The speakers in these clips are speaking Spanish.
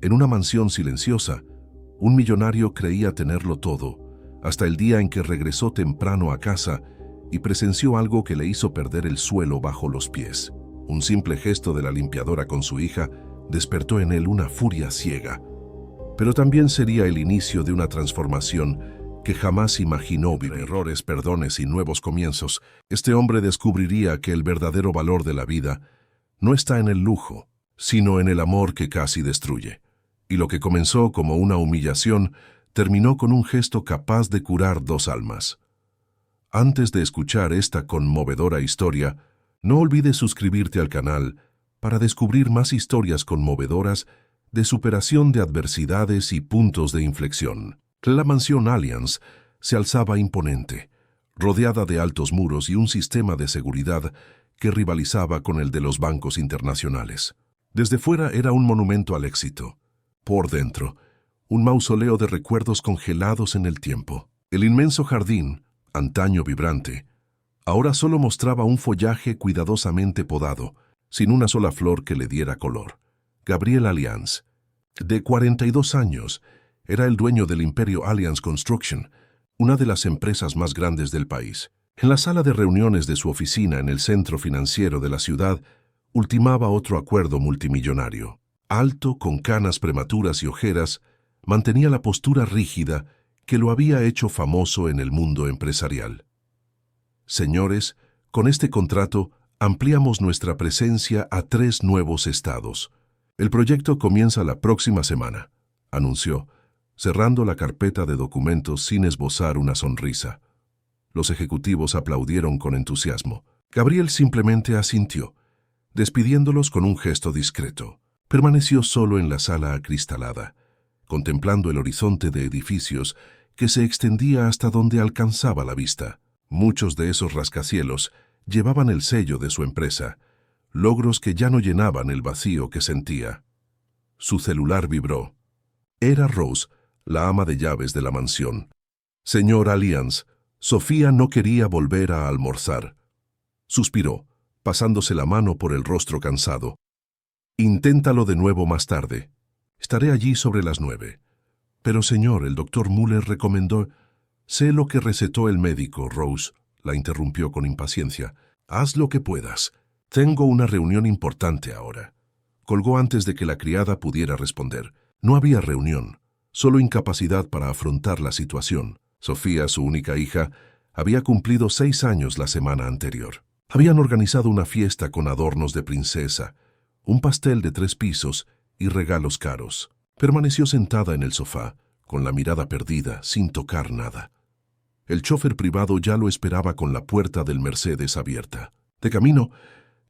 En una mansión silenciosa, un millonario creía tenerlo todo, hasta el día en que regresó temprano a casa y presenció algo que le hizo perder el suelo bajo los pies. Un simple gesto de la limpiadora con su hija despertó en él una furia ciega. Pero también sería el inicio de una transformación que jamás imaginó vivir. Errores, perdones y nuevos comienzos, este hombre descubriría que el verdadero valor de la vida no está en el lujo, sino en el amor que casi destruye. Y lo que comenzó como una humillación terminó con un gesto capaz de curar dos almas. Antes de escuchar esta conmovedora historia, no olvides suscribirte al canal para descubrir más historias conmovedoras de superación de adversidades y puntos de inflexión. La mansión Allianz se alzaba imponente, rodeada de altos muros y un sistema de seguridad que rivalizaba con el de los bancos internacionales. Desde fuera era un monumento al éxito. Por dentro, un mausoleo de recuerdos congelados en el tiempo. El inmenso jardín, antaño vibrante, ahora solo mostraba un follaje cuidadosamente podado, sin una sola flor que le diera color. Gabriel Allianz, de 42 años, era el dueño del imperio Allianz Construction, una de las empresas más grandes del país. En la sala de reuniones de su oficina en el centro financiero de la ciudad, ultimaba otro acuerdo multimillonario. Alto, con canas prematuras y ojeras, mantenía la postura rígida que lo había hecho famoso en el mundo empresarial. Señores, con este contrato ampliamos nuestra presencia a 3 nuevos estados. El proyecto comienza la próxima semana, anunció, cerrando la carpeta de documentos sin esbozar una sonrisa. Los ejecutivos aplaudieron con entusiasmo. Gabriel simplemente asintió, despidiéndolos con un gesto discreto. Permaneció solo en la sala acristalada, contemplando el horizonte de edificios que se extendía hasta donde alcanzaba la vista. Muchos de esos rascacielos llevaban el sello de su empresa, logros que ya no llenaban el vacío que sentía. Su celular vibró. Era Rose, la ama de llaves de la mansión. Señor Allianz, Sofía no quería volver a almorzar. Suspiró, pasándose la mano por el rostro cansado. Inténtalo de nuevo más tarde. Estaré allí sobre las 9. Pero señor, el doctor Müller recomendó... Sé lo que recetó el médico, Rose, la interrumpió con impaciencia. Haz lo que puedas. Tengo una reunión importante ahora. Colgó antes de que la criada pudiera responder. No había reunión, solo incapacidad para afrontar la situación. Sofía, su única hija, había cumplido 6 años la semana anterior. Habían organizado una fiesta con adornos de princesa, un pastel de 3 pisos y regalos caros. Permaneció sentada en el sofá, con la mirada perdida, sin tocar nada. El chofer privado ya lo esperaba con la puerta del Mercedes abierta. De camino,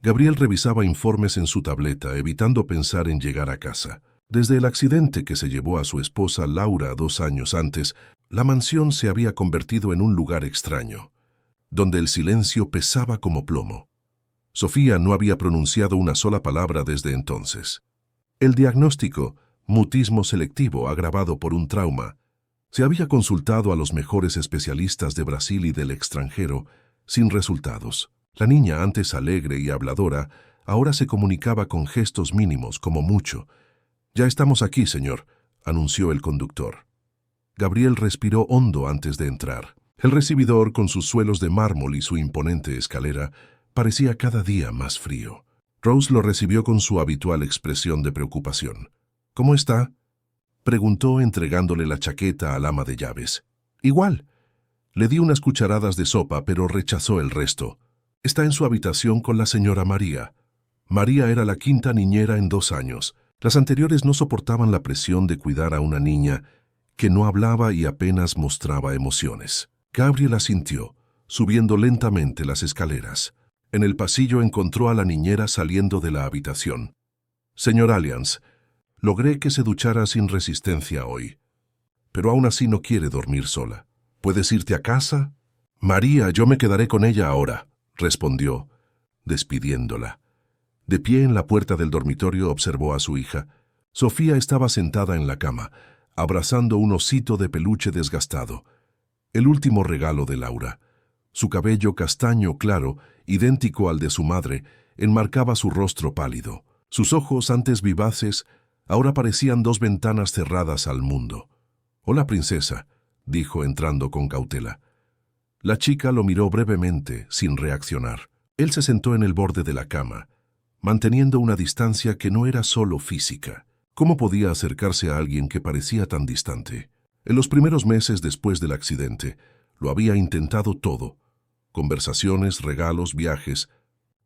Gabriel revisaba informes en su tableta, evitando pensar en llegar a casa. Desde el accidente que se llevó a su esposa Laura 2 años antes, la mansión se había convertido en un lugar extraño, donde el silencio pesaba como plomo. Sofía no había pronunciado una sola palabra desde entonces. El diagnóstico, mutismo selectivo agravado por un trauma, se había consultado a los mejores especialistas de Brasil y del extranjero, sin resultados. La niña, antes alegre y habladora, ahora se comunicaba con gestos mínimos, como mucho. «Ya estamos aquí, señor», anunció el conductor. Gabriel respiró hondo antes de entrar. El recibidor, con sus suelos de mármol y su imponente escalera, parecía cada día más frío. Rose lo recibió con su habitual expresión de preocupación. «¿Cómo está?», preguntó entregándole la chaqueta al ama de llaves. «Igual». Le di unas cucharadas de sopa, pero rechazó el resto. «Está en su habitación con la señora María». María era la 5ª niñera en 2 años. Las anteriores no soportaban la presión de cuidar a una niña que no hablaba y apenas mostraba emociones. Gabriel asintió, subiendo lentamente las escaleras. En el pasillo encontró a la niñera saliendo de la habitación. «Señor Allianz, logré que se duchara sin resistencia hoy, pero aún así no quiere dormir sola. ¿Puedes irte a casa?» «María, yo me quedaré con ella ahora», respondió, despidiéndola. De pie en la puerta del dormitorio observó a su hija. Sofía estaba sentada en la cama, abrazando un osito de peluche desgastado, el último regalo de Laura. Su cabello castaño claro, idéntico al de su madre, enmarcaba su rostro pálido. Sus ojos, antes vivaces, Ahora parecían dos ventanas cerradas al mundo. «Hola, princesa», dijo entrando con cautela. La chica lo miró brevemente, sin reaccionar. Él se sentó en el borde de la cama, manteniendo una distancia que no era solo física. ¿Cómo podía acercarse a alguien que parecía tan distante? En los primeros meses después del accidente, lo había intentado todo. Conversaciones, regalos, viajes.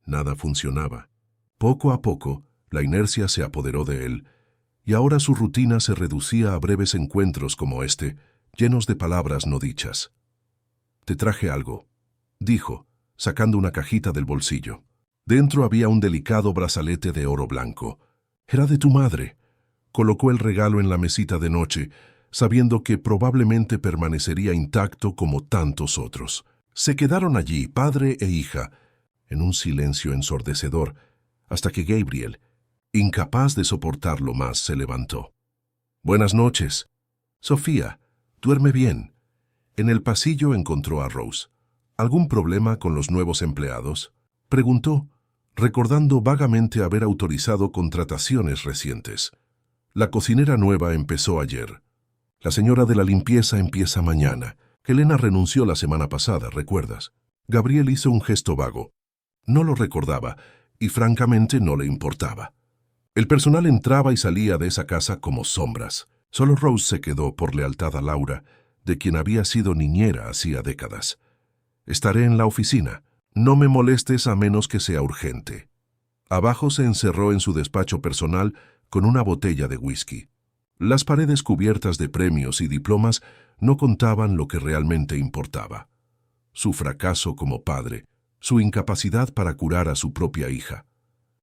Nada funcionaba. Poco a poco, la inercia se apoderó de él, y ahora su rutina se reducía a breves encuentros como este, llenos de palabras no dichas. «Te traje algo», dijo, sacando una cajita del bolsillo. Dentro había un delicado brazalete de oro blanco. «Era de tu madre». Colocó el regalo en la mesita de noche, sabiendo que probablemente permanecería intacto como tantos otros. Se quedaron allí, padre e hija, en un silencio ensordecedor, hasta que Gabriel, incapaz de soportarlo más, se levantó. «Buenas noches. Sofía, duerme bien». En el pasillo encontró a Rose. «¿Algún problema con los nuevos empleados?», preguntó, recordando vagamente haber autorizado contrataciones recientes. «La cocinera nueva empezó ayer. La señora de la limpieza empieza mañana. Helena renunció la semana pasada, ¿recuerdas?». Gabriel hizo un gesto vago. No lo recordaba, y francamente no le importaba. El personal entraba y salía de esa casa como sombras. Solo Rose se quedó por lealtad a Laura, de quien había sido niñera hacía décadas. «Estaré en la oficina. No me molestes a menos que sea urgente». Abajo se encerró en su despacho personal con una botella de whisky. Las paredes cubiertas de premios y diplomas no contaban lo que realmente importaba. Su fracaso como padre, su incapacidad para curar a su propia hija.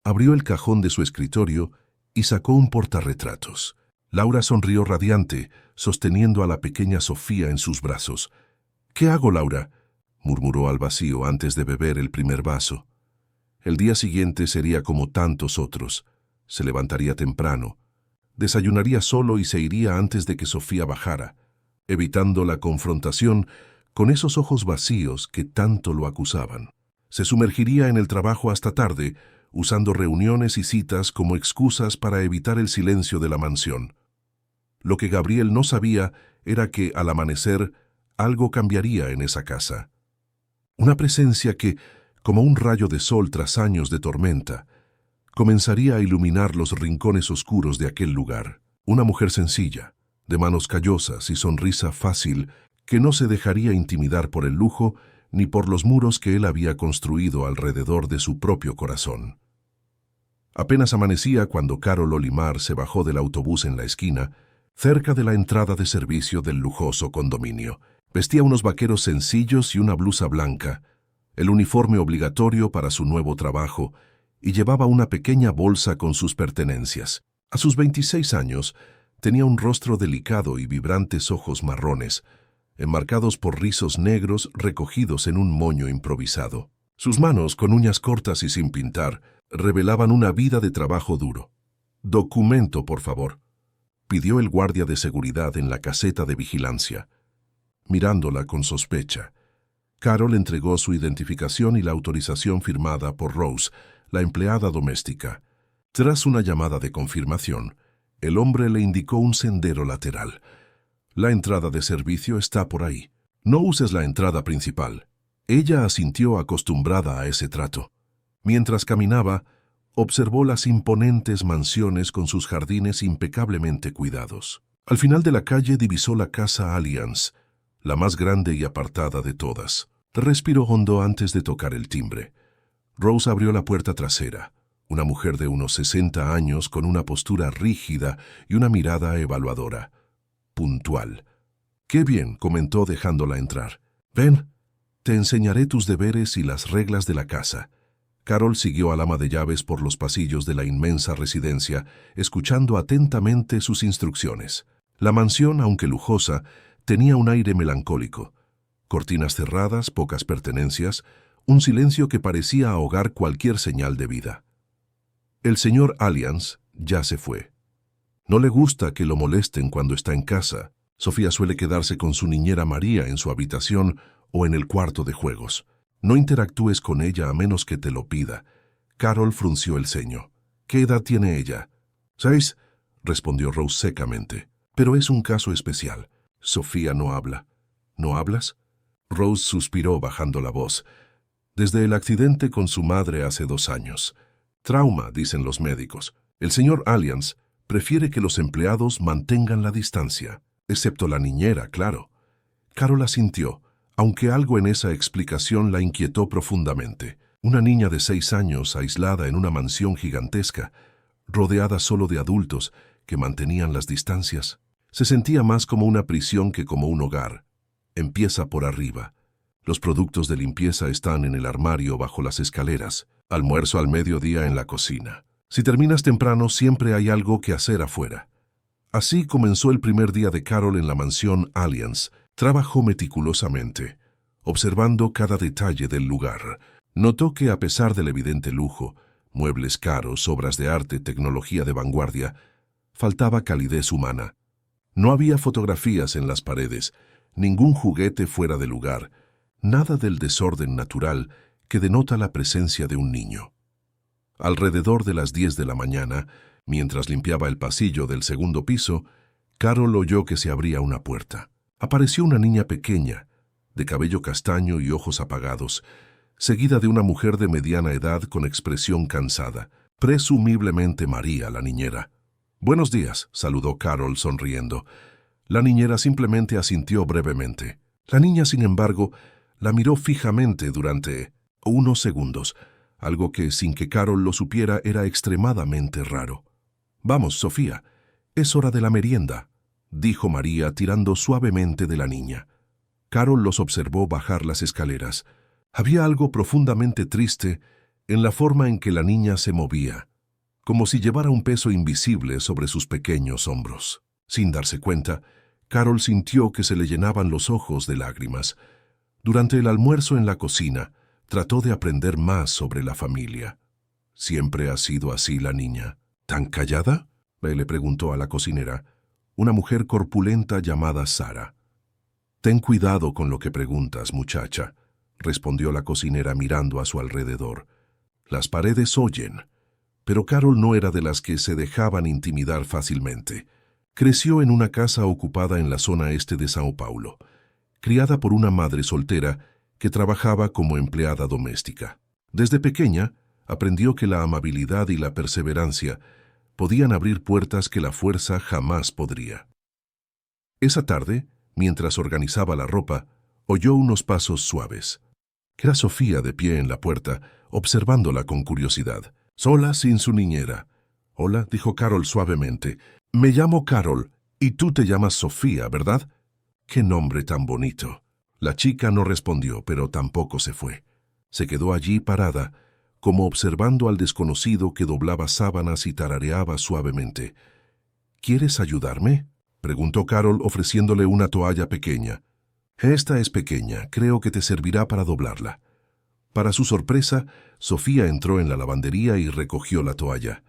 Abrió el cajón de su escritorio y sacó un portarretratos. Laura sonrió radiante, sosteniendo a la pequeña Sofía en sus brazos. «¿Qué hago, Laura?», murmuró al vacío antes de beber el primer vaso. El día siguiente sería como tantos otros. Se levantaría temprano, desayunaría solo y se iría antes de que Sofía bajara, evitando la confrontación con esos ojos vacíos que tanto lo acusaban. Se sumergiría en el trabajo hasta tarde, usando reuniones y citas como excusas para evitar el silencio de la mansión. Lo que Gabriel no sabía era que, al amanecer, algo cambiaría en esa casa. Una presencia que, como un rayo de sol tras años de tormenta, comenzaría a iluminar los rincones oscuros de aquel lugar. Una mujer sencilla, de manos callosas y sonrisa fácil, que no se dejaría intimidar por el lujo ni por los muros que él había construido alrededor de su propio corazón. Apenas amanecía cuando Carol Olimar se bajó del autobús en la esquina, cerca de la entrada de servicio del lujoso condominio. Vestía unos vaqueros sencillos y una blusa blanca, el uniforme obligatorio para su nuevo trabajo, y llevaba una pequeña bolsa con sus pertenencias. A sus 26 años, tenía un rostro delicado y vibrantes ojos marrones, enmarcados por rizos negros recogidos en un moño improvisado. Sus manos, con uñas cortas y sin pintar, revelaban una vida de trabajo duro. «Documento, por favor», pidió el guardia de seguridad en la caseta de vigilancia. Mirándola con sospecha, Carol entregó su identificación y la autorización firmada por Rose, la empleada doméstica. Tras una llamada de confirmación, el hombre le indicó un sendero lateral. «La entrada de servicio está por ahí. No uses la entrada principal». Ella asintió, acostumbrada a ese trato. Mientras caminaba, observó las imponentes mansiones con sus jardines impecablemente cuidados. Al final de la calle divisó la casa Allianz, la más grande y apartada de todas. Respiró hondo antes de tocar el timbre. Rose abrió la puerta trasera. Una mujer de unos 60 años con una postura rígida y una mirada evaluadora. Puntual. «Qué bien», comentó dejándola entrar. «Ven, te enseñaré tus deberes y las reglas de la casa». Carol siguió al ama de llaves por los pasillos de la inmensa residencia, escuchando atentamente sus instrucciones. La mansión, aunque lujosa, tenía un aire melancólico. Cortinas cerradas, pocas pertenencias, un silencio que parecía ahogar cualquier señal de vida. El señor Allianz ya se fue. No le gusta que lo molesten cuando está en casa. Sofía suele quedarse con su niñera María en su habitación o en el cuarto de juegos. No interactúes con ella a menos que te lo pida. Carol frunció el ceño. «¿Qué edad tiene ella?» «6». respondió Rose secamente. Pero es un caso especial. Sofía no habla. ¿No hablas? Rose suspiró bajando la voz. Desde el accidente con su madre hace 2 años. Trauma, dicen los médicos. El señor Alliance prefiere que los empleados mantengan la distancia, excepto la niñera, claro. Carol asintió, aunque algo en esa explicación la inquietó profundamente. Una niña de 6 años aislada en una mansión gigantesca, rodeada solo de adultos que mantenían las distancias. Se sentía más como una prisión que como un hogar. Empieza por arriba. Los productos de limpieza están en el armario bajo las escaleras. Almuerzo al mediodía en la cocina. Si terminas temprano, siempre hay algo que hacer afuera. Así comenzó el primer día de Carol en la mansión Alliance. Trabajó meticulosamente, observando cada detalle del lugar. Notó que a pesar del evidente lujo, muebles caros, obras de arte, tecnología de vanguardia, faltaba calidez humana. No había fotografías en las paredes, ningún juguete fuera de lugar, nada del desorden natural que denota la presencia de un niño. Alrededor de las 10 de la mañana, mientras limpiaba el pasillo del segundo piso, Carol oyó que se abría una puerta. Apareció una niña pequeña, de cabello castaño y ojos apagados, seguida de una mujer de mediana edad con expresión cansada, presumiblemente María, la niñera. «Buenos días», saludó Carol sonriendo. La niñera simplemente asintió brevemente. La niña, sin embargo, la miró fijamente durante unos segundos, algo que, sin que Carol lo supiera, era extremadamente raro. «Vamos, Sofía, es hora de la merienda», dijo María tirando suavemente de la niña. Carol los observó bajar las escaleras. Había algo profundamente triste en la forma en que la niña se movía, como si llevara un peso invisible sobre sus pequeños hombros. Sin darse cuenta, Carol sintió que se le llenaban los ojos de lágrimas. Durante el almuerzo en la cocina, trató de aprender más sobre la familia. ¿Siempre ha sido así la niña? ¿Tan callada?, le preguntó a la cocinera, una mujer corpulenta llamada Sara. «Ten cuidado con lo que preguntas, muchacha», respondió la cocinera mirando a su alrededor. «Las paredes oyen». Pero Carol no era de las que se dejaban intimidar fácilmente. Creció en una casa ocupada en la zona este de Sao Paulo, criada por una madre soltera que trabajaba como empleada doméstica. Desde pequeña, aprendió que la amabilidad y la perseverancia podían abrir puertas que la fuerza jamás podría. Esa tarde, mientras organizaba la ropa, oyó unos pasos suaves. Era Sofía de pie en la puerta, observándola con curiosidad. Sola, sin su niñera. «Hola», dijo Carol suavemente. «Me llamo Carol, y tú te llamas Sofía, ¿verdad? ¡Qué nombre tan bonito!». La chica no respondió, pero tampoco se fue. Se quedó allí parada, como observando al desconocido que doblaba sábanas y tarareaba suavemente. «¿Quieres ayudarme?», preguntó Carol ofreciéndole una toalla pequeña. «Esta es pequeña, creo que te servirá para doblarla». Para su sorpresa, Sofía entró en la lavandería y recogió la toalla.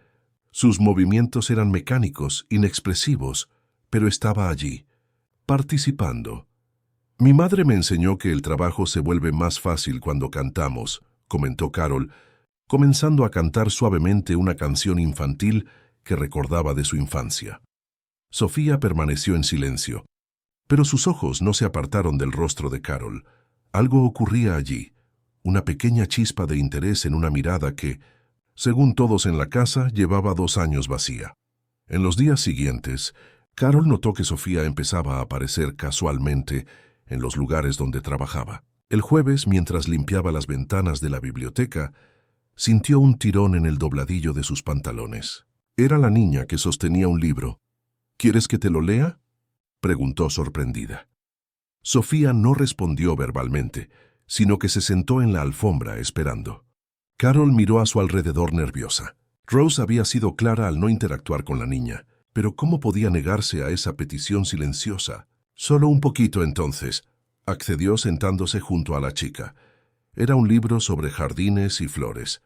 Sus movimientos eran mecánicos, inexpresivos, pero estaba allí, participando. «Mi madre me enseñó que el trabajo se vuelve más fácil cuando cantamos», comentó Carol, comenzando a cantar suavemente una canción infantil que recordaba de su infancia. Sofía permaneció en silencio, pero sus ojos no se apartaron del rostro de Carol. Algo ocurría allí, una pequeña chispa de interés en una mirada que, según todos en la casa, llevaba 2 años vacía. En los días siguientes, Carol notó que Sofía empezaba a aparecer casualmente en los lugares donde trabajaba. El jueves, mientras limpiaba las ventanas de la biblioteca, sintió un tirón en el dobladillo de sus pantalones. Era la niña que sostenía un libro. «¿Quieres que te lo lea?», preguntó sorprendida. Sofía no respondió verbalmente, sino que se sentó en la alfombra esperando. Carol miró a su alrededor nerviosa. Rose había sido clara al no interactuar con la niña, pero ¿cómo podía negarse a esa petición silenciosa? «Solo un poquito entonces», accedió sentándose junto a la chica. Era un libro sobre jardines y flores.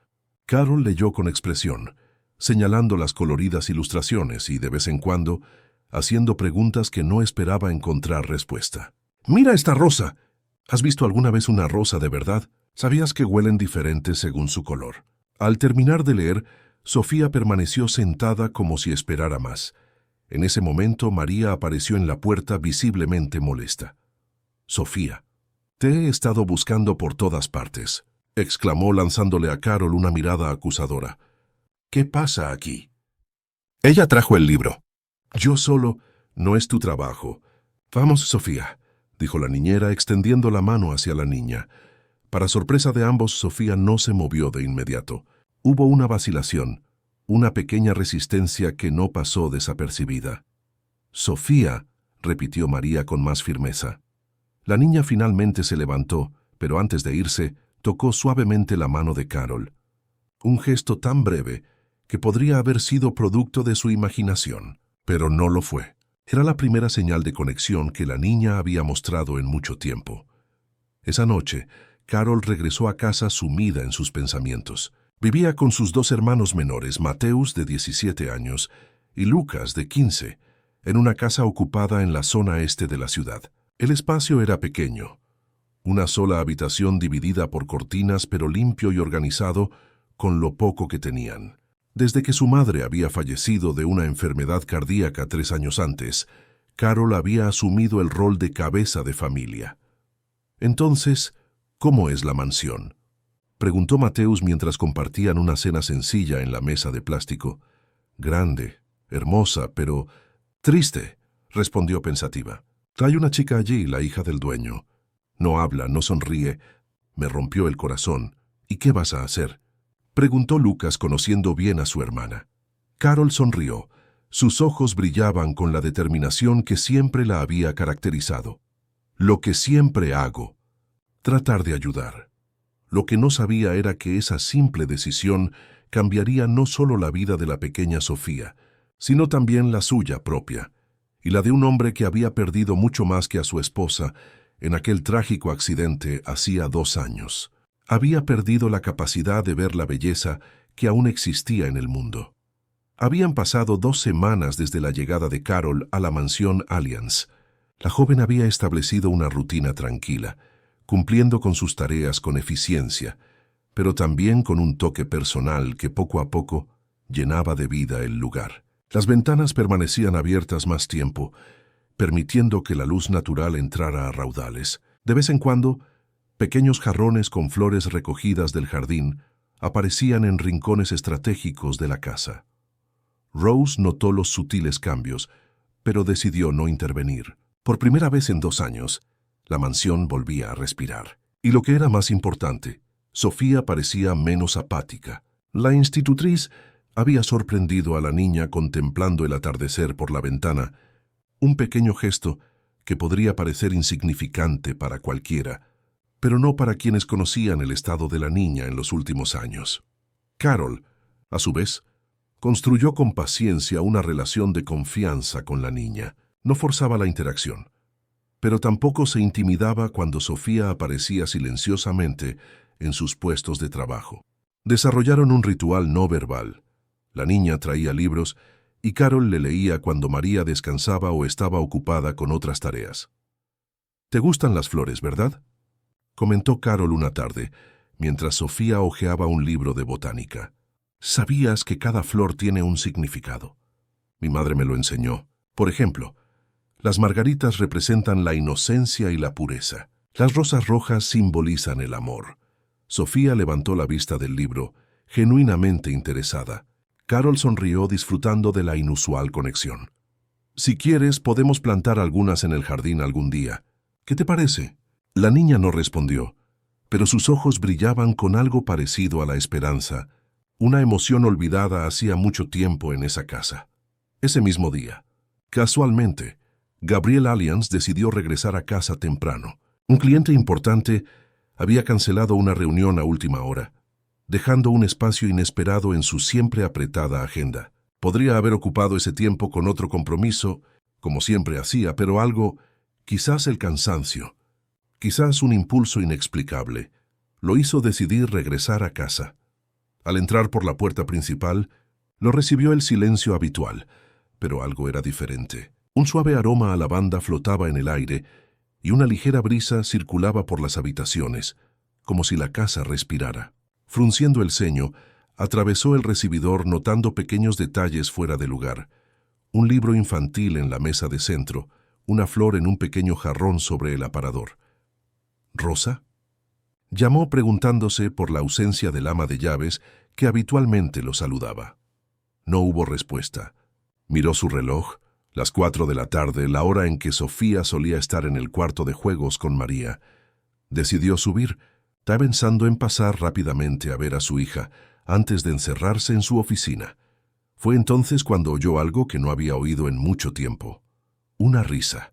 Carol leyó con expresión, señalando las coloridas ilustraciones y, de vez en cuando, haciendo preguntas que no esperaba encontrar respuesta. «Mira esta rosa. ¿Has visto alguna vez una rosa de verdad? ¿Sabías que huelen diferentes según su color?». Al terminar de leer, Sofía permaneció sentada como si esperara más. En ese momento, María apareció en la puerta visiblemente molesta. «Sofía, te he estado buscando por todas partes», exclamó lanzándole a Carol una mirada acusadora. «¿Qué pasa aquí?» Ella trajo el libro. «Yo solo, no es tu trabajo. Vamos, Sofía», dijo la niñera extendiendo la mano hacia la niña. Para sorpresa de ambos, Sofía no se movió de inmediato. Hubo una vacilación, una pequeña resistencia que no pasó desapercibida. «Sofía», repitió María con más firmeza. La niña finalmente se levantó, pero antes de irse, tocó suavemente la mano de Carol. Un gesto tan breve que podría haber sido producto de su imaginación, pero no lo fue. Era la primera señal de conexión que la niña había mostrado en mucho tiempo. Esa noche, Carol regresó a casa sumida en sus pensamientos. Vivía con sus dos hermanos menores, Mateus, de 17 años, y Lucas, de 15, en una casa ocupada en la zona este de la ciudad. El espacio era pequeño. Una sola habitación dividida por cortinas, pero limpio y organizado con lo poco que tenían. Desde que su madre había fallecido de una enfermedad cardíaca 3 años antes, Carol había asumido el rol de cabeza de familia. Entonces, ¿cómo es la mansión?, preguntó Mateus mientras compartían una cena sencilla en la mesa de plástico. «Grande, hermosa, pero triste», respondió pensativa. «Hay una chica allí, la hija del dueño. No habla, no sonríe. Me rompió el corazón. ¿Y qué vas a hacer?», preguntó Lucas, conociendo bien a su hermana. Carol sonrió. Sus ojos brillaban con la determinación que siempre la había caracterizado. «Lo que siempre hago. Tratar de ayudar». Lo que no sabía era que esa simple decisión cambiaría no solo la vida de la pequeña Sofía, sino también la suya propia, y la de un hombre que había perdido mucho más que a su esposa en aquel trágico accidente hacía 2 años. Había perdido la capacidad de ver la belleza que aún existía en el mundo. Habían pasado 2 semanas desde la llegada de Carol a la mansión Allianz. La joven había establecido una rutina tranquila, cumpliendo con sus tareas con eficiencia, pero también con un toque personal que poco a poco llenaba de vida el lugar. Las ventanas permanecían abiertas más tiempo, permitiendo que la luz natural entrara a raudales. De vez en cuando, pequeños jarrones con flores recogidas del jardín aparecían en rincones estratégicos de la casa. Rose notó los sutiles cambios, pero decidió no intervenir. Por primera vez en 2 años, la mansión volvía a respirar. Y lo que era más importante, Sofía parecía menos apática. La institutriz había sorprendido a la niña contemplando el atardecer por la ventana, un pequeño gesto que podría parecer insignificante para cualquiera, pero no para quienes conocían el estado de la niña en los últimos años. Carol, a su vez, construyó con paciencia una relación de confianza con la niña. No forzaba la interacción, pero tampoco se intimidaba cuando Sofía aparecía silenciosamente en sus puestos de trabajo. Desarrollaron un ritual no verbal. La niña traía libros y Carol le leía cuando María descansaba o estaba ocupada con otras tareas. «Te gustan las flores, ¿verdad?», comentó Carol una tarde, mientras Sofía hojeaba un libro de botánica. «¿Sabías que cada flor tiene un significado? Mi madre me lo enseñó. Por ejemplo, las margaritas representan la inocencia y la pureza. Las rosas rojas simbolizan el amor». Sofía levantó la vista del libro, genuinamente interesada. Carol sonrió disfrutando de la inusual conexión. «Si quieres, podemos plantar algunas en el jardín algún día. ¿Qué te parece?». La niña no respondió, pero sus ojos brillaban con algo parecido a la esperanza, una emoción olvidada hacía mucho tiempo en esa casa. Ese mismo día, casualmente, Gabriel Allianz decidió regresar a casa temprano. Un cliente importante había cancelado una reunión a última hora, dejando un espacio inesperado en su siempre apretada agenda. Podría haber ocupado ese tiempo con otro compromiso, como siempre hacía, pero algo, quizás el cansancio, quizás un impulso inexplicable, lo hizo decidir regresar a casa. Al entrar por la puerta principal, lo recibió el silencio habitual, pero algo era diferente. Un suave aroma a lavanda flotaba en el aire y una ligera brisa circulaba por las habitaciones, como si la casa respirara. Frunciendo el ceño, atravesó el recibidor notando pequeños detalles fuera de lugar, un libro infantil en la mesa de centro, una flor en un pequeño jarrón sobre el aparador. ¿Rosa? Llamó preguntándose por la ausencia del ama de llaves que habitualmente lo saludaba. No hubo respuesta. Miró su reloj, las 4 de la tarde, la hora en que Sofía solía estar en el cuarto de juegos con María. Decidió subir, pensando en pasar rápidamente a ver a su hija antes de encerrarse en su oficina. Fue entonces cuando oyó algo que no había oído en mucho tiempo. Una risa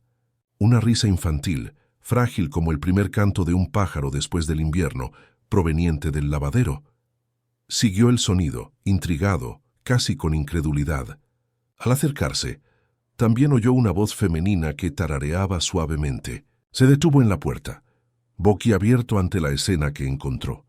infantil, frágil como el primer canto de un pájaro después del invierno, proveniente del lavadero. Siguió el sonido, intrigado, casi con incredulidad. Al acercarse, también oyó una voz femenina que tarareaba suavemente. Se detuvo en la puerta, boquiabierto ante la escena que encontró.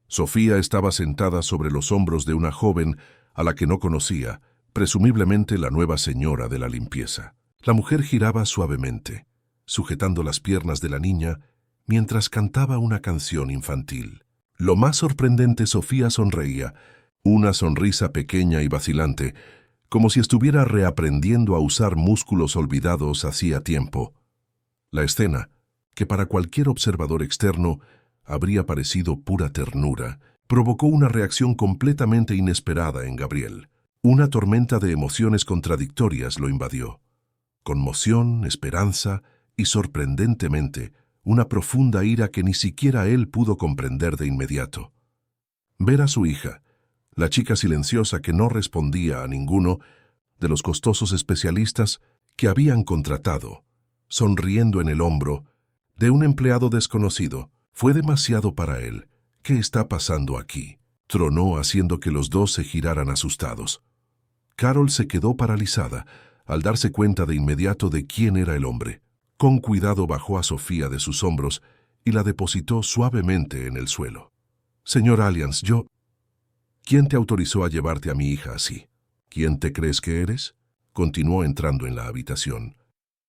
Sofía estaba sentada sobre los hombros de una joven a la que no conocía, presumiblemente la nueva señora de la limpieza. La mujer giraba suavemente, sujetando las piernas de la niña, mientras cantaba una canción infantil. Lo más sorprendente, Sofía sonreía, una sonrisa pequeña y vacilante, como si estuviera reaprendiendo a usar músculos olvidados hacía tiempo. La escena, que para cualquier observador externo habría parecido pura ternura, provocó una reacción completamente inesperada en Gabriel. Una tormenta de emociones contradictorias lo invadió. Conmoción, esperanza y, sorprendentemente, una profunda ira que ni siquiera él pudo comprender de inmediato. Ver a su hija, la chica silenciosa que no respondía a ninguno de los costosos especialistas que habían contratado, sonriendo en el hombro de un empleado desconocido, fue demasiado para él. ¿Qué está pasando aquí?, tronó, haciendo que los dos se giraran asustados. Carol se quedó paralizada al darse cuenta de inmediato de quién era el hombre. Con cuidado bajó a Sofía de sus hombros y la depositó suavemente en el suelo. «Señor Alliance, ¿quién te autorizó a llevarte a mi hija así? ¿Quién te crees que eres?», continuó entrando en la habitación.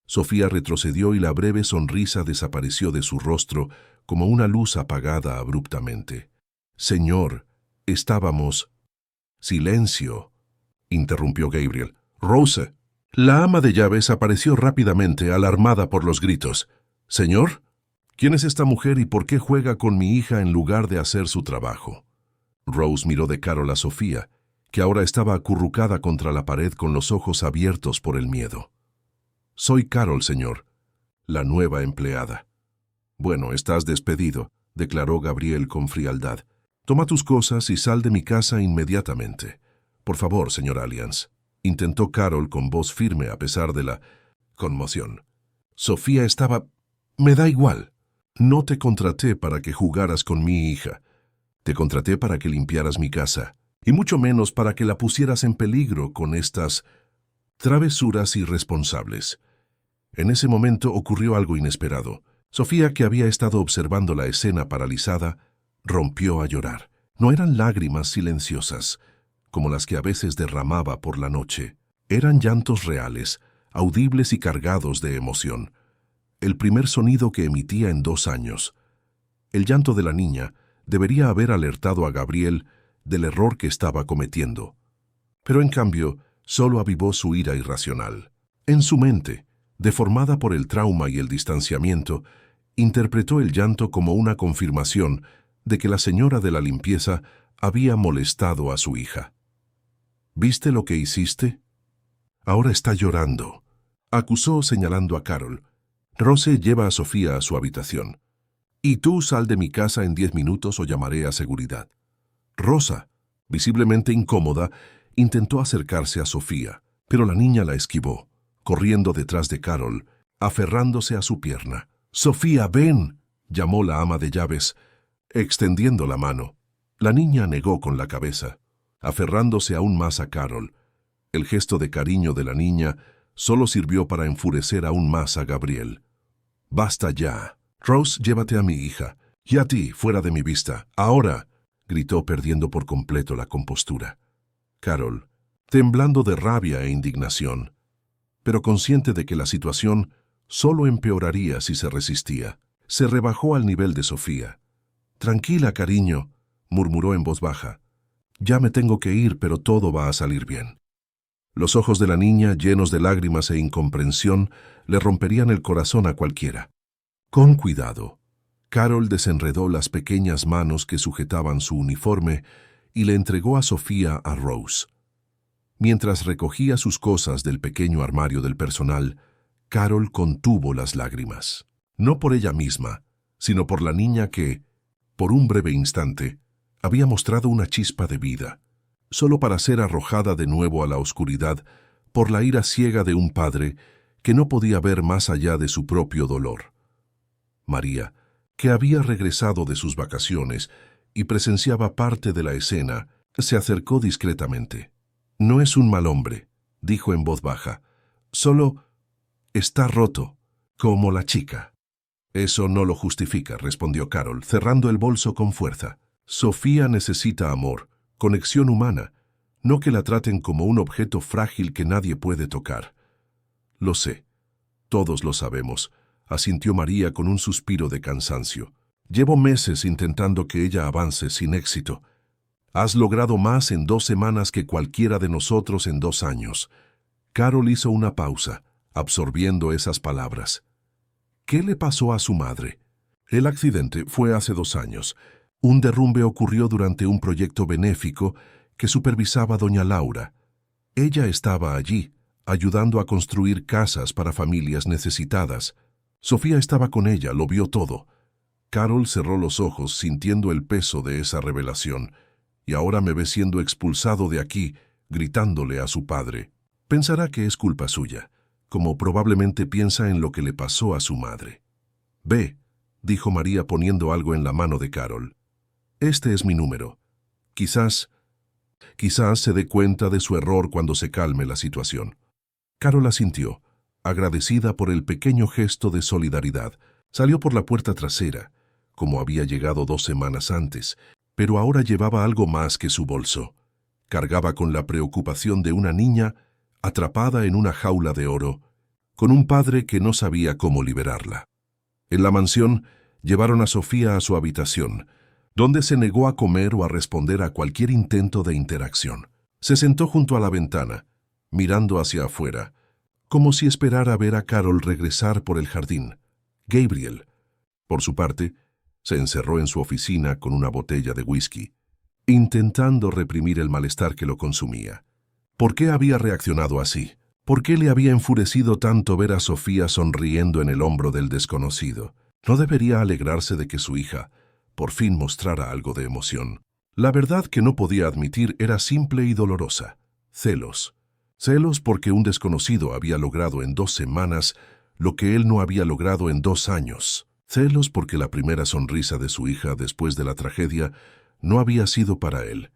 Sofía retrocedió y la breve sonrisa desapareció de su rostro como una luz apagada abruptamente. «Señor, estábamos...» «Silencio», interrumpió Gabriel. «Rosa». La ama de llaves apareció rápidamente, alarmada por los gritos. «Señor, ¿quién es esta mujer y por qué juega con mi hija en lugar de hacer su trabajo?». Rose miró de Carol a Sofía, que ahora estaba acurrucada contra la pared con los ojos abiertos por el miedo. «Soy Carol, señor, la nueva empleada». «Bueno, estás despedido», declaró Gabriel con frialdad. «Toma tus cosas y sal de mi casa inmediatamente. Por favor, señor Alliance», intentó Carol con voz firme a pesar de la conmoción. Sofía estaba... «Me da igual. No te contraté para que jugaras con mi hija. Te contraté para que limpiaras mi casa, y mucho menos para que la pusieras en peligro con estas travesuras irresponsables». En ese momento ocurrió algo inesperado. Sofía, que había estado observando la escena paralizada, rompió a llorar. No eran lágrimas silenciosas, como las que a veces derramaba por la noche. Eran llantos reales, audibles y cargados de emoción. El primer sonido que emitía en 2 años. El llanto de la niña debería haber alertado a Gabriel del error que estaba cometiendo. Pero en cambio, solo avivó su ira irracional. En su mente, deformada por el trauma y el distanciamiento, interpretó el llanto como una confirmación de que la señora de la limpieza había molestado a su hija. «¿Viste lo que hiciste? Ahora está llorando», acusó señalando a Carol. «Rose, lleva a Sofía a su habitación. Y tú sal de mi casa en 10 minutos o llamaré a seguridad». Rosa, visiblemente incómoda, intentó acercarse a Sofía, pero la niña la esquivó, corriendo detrás de Carol, aferrándose a su pierna. «Sofía, ven», llamó la ama de llaves, extendiendo la mano. La niña negó con la cabeza, aferrándose aún más a Carol. El gesto de cariño de la niña solo sirvió para enfurecer aún más a Gabriel. «Basta ya. Rose, llévate a mi hija. Y a ti, fuera de mi vista. Ahora», gritó, perdiendo por completo la compostura. Carol, temblando de rabia e indignación, pero consciente de que la situación solo empeoraría si se resistía, se rebajó al nivel de Sofía. «Tranquila, cariño», murmuró en voz baja. «Ya me tengo que ir, pero todo va a salir bien». Los ojos de la niña, llenos de lágrimas e incomprensión, le romperían el corazón a cualquiera. Con cuidado, Carol desenredó las pequeñas manos que sujetaban su uniforme y le entregó a Sofía a Rose. Mientras recogía sus cosas del pequeño armario del personal, Carol contuvo las lágrimas. No por ella misma, sino por la niña que, por un breve instante, había mostrado una chispa de vida, solo para ser arrojada de nuevo a la oscuridad por la ira ciega de un padre que no podía ver más allá de su propio dolor. María, que había regresado de sus vacaciones y presenciaba parte de la escena, se acercó discretamente. «No es un mal hombre», dijo en voz baja. «Solo está roto, como la chica». «Eso no lo justifica», respondió Carol, cerrando el bolso con fuerza. «Sofía necesita amor, conexión humana, no que la traten como un objeto frágil que nadie puede tocar». «Lo sé, todos lo sabemos», asintió María con un suspiro de cansancio. «Llevo meses intentando que ella avance sin éxito. Has logrado más en 2 semanas que cualquiera de nosotros en 2 años». Carol hizo una pausa, absorbiendo esas palabras. ¿Qué le pasó a su madre? El accidente fue hace 2 años. Un derrumbe ocurrió durante un proyecto benéfico que supervisaba doña Laura. Ella estaba allí, ayudando a construir casas para familias necesitadas. Sofía estaba con ella, lo vio todo. Carol cerró los ojos sintiendo el peso de esa revelación, y ahora me ve siendo expulsado de aquí, gritándole a su padre. Pensará que es culpa suya, como probablemente piensa en lo que le pasó a su madre. «Ve», dijo María poniendo algo en la mano de Carol. «Este es mi número. Quizás se dé cuenta de su error cuando se calme la situación». Carol asintió, agradecida por el pequeño gesto de solidaridad. Salió por la puerta trasera, como había llegado 2 semanas antes, pero ahora llevaba algo más que su bolso. Cargaba con la preocupación de una niña atrapada en una jaula de oro, con un padre que no sabía cómo liberarla. En la mansión, llevaron a Sofía a su habitación, donde se negó a comer o a responder a cualquier intento de interacción. Se sentó junto a la ventana, mirando hacia afuera, como si esperara ver a Carol regresar por el jardín. Gabriel, por su parte, se encerró en su oficina con una botella de whisky, intentando reprimir el malestar que lo consumía. ¿Por qué había reaccionado así? ¿Por qué le había enfurecido tanto ver a Sofía sonriendo en el hombro del desconocido? ¿No debería alegrarse de que su hija por fin mostrara algo de emoción? La verdad que no podía admitir era simple y dolorosa. Celos. Celos porque un desconocido había logrado en 2 semanas lo que él no había logrado en 2 años. Celos porque la primera sonrisa de su hija después de la tragedia no había sido para él.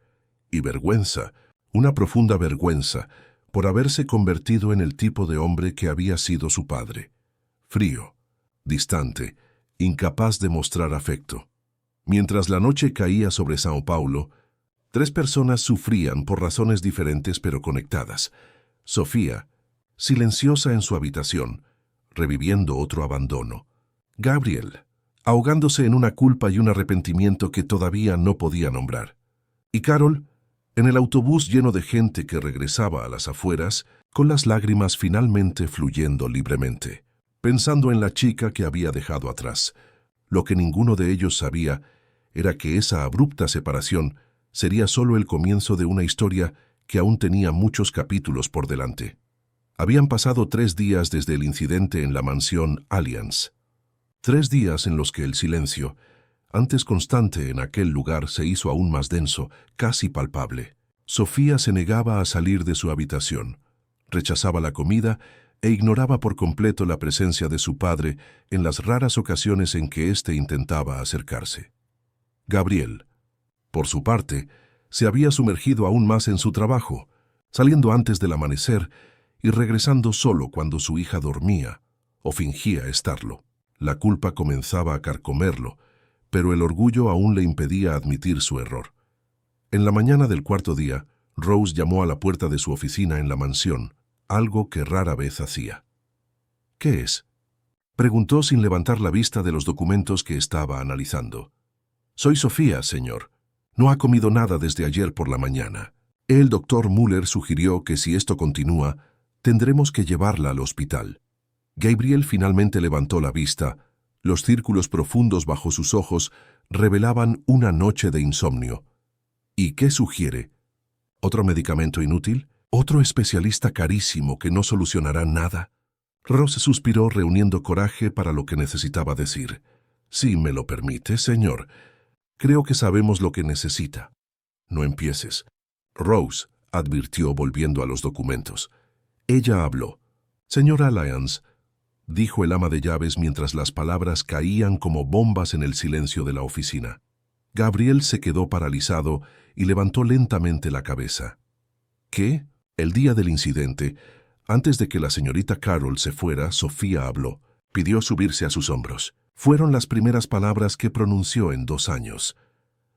Y vergüenza, una profunda vergüenza, por haberse convertido en el tipo de hombre que había sido su padre. Frío, distante, incapaz de mostrar afecto. Mientras la noche caía sobre Sao Paulo, 3 personas sufrían por razones diferentes pero conectadas. Sofía, silenciosa en su habitación, reviviendo otro abandono. Gabriel, ahogándose en una culpa y un arrepentimiento que todavía no podía nombrar. Y Carol, en el autobús lleno de gente que regresaba a las afueras, con las lágrimas finalmente fluyendo libremente, pensando en la chica que había dejado atrás. Lo que ninguno de ellos sabía era que esa abrupta separación sería solo el comienzo de una historia que aún tenía muchos capítulos por delante. Habían pasado 3 días desde el incidente en la mansión Allianz. 3 días en los que el silencio, antes constante en aquel lugar, se hizo aún más denso, casi palpable. Sofía se negaba a salir de su habitación, rechazaba la comida e ignoraba por completo la presencia de su padre en las raras ocasiones en que éste intentaba acercarse. Gabriel, por su parte, se había sumergido aún más en su trabajo, saliendo antes del amanecer y regresando solo cuando su hija dormía o fingía estarlo. La culpa comenzaba a carcomerlo, pero el orgullo aún le impedía admitir su error. En la mañana del 4.º día, Rose llamó a la puerta de su oficina en la mansión, algo que rara vez hacía. «¿Qué es?», preguntó sin levantar la vista de los documentos que estaba analizando. «Soy Sofía, señor. No ha comido nada desde ayer por la mañana». El doctor Müller sugirió que si esto continúa, tendremos que llevarla al hospital. Gabriel finalmente levantó la vista. Los círculos profundos bajo sus ojos revelaban una noche de insomnio. ¿Y qué sugiere? ¿Otro medicamento inútil? ¿Otro especialista carísimo que no solucionará nada? Ross suspiró reuniendo coraje para lo que necesitaba decir. Si me lo permite, señor, creo que sabemos lo que necesita. No empieces. Rose advirtió volviendo a los documentos. Ella habló. Señora Lyons, dijo el ama de llaves mientras las palabras caían como bombas en el silencio de la oficina. Gabriel se quedó paralizado y levantó lentamente la cabeza. ¿Qué? El día del incidente, antes de que la señorita Carroll se fuera, Sofía habló. Pidió subirse a sus hombros. Fueron las primeras palabras que pronunció en 2 años.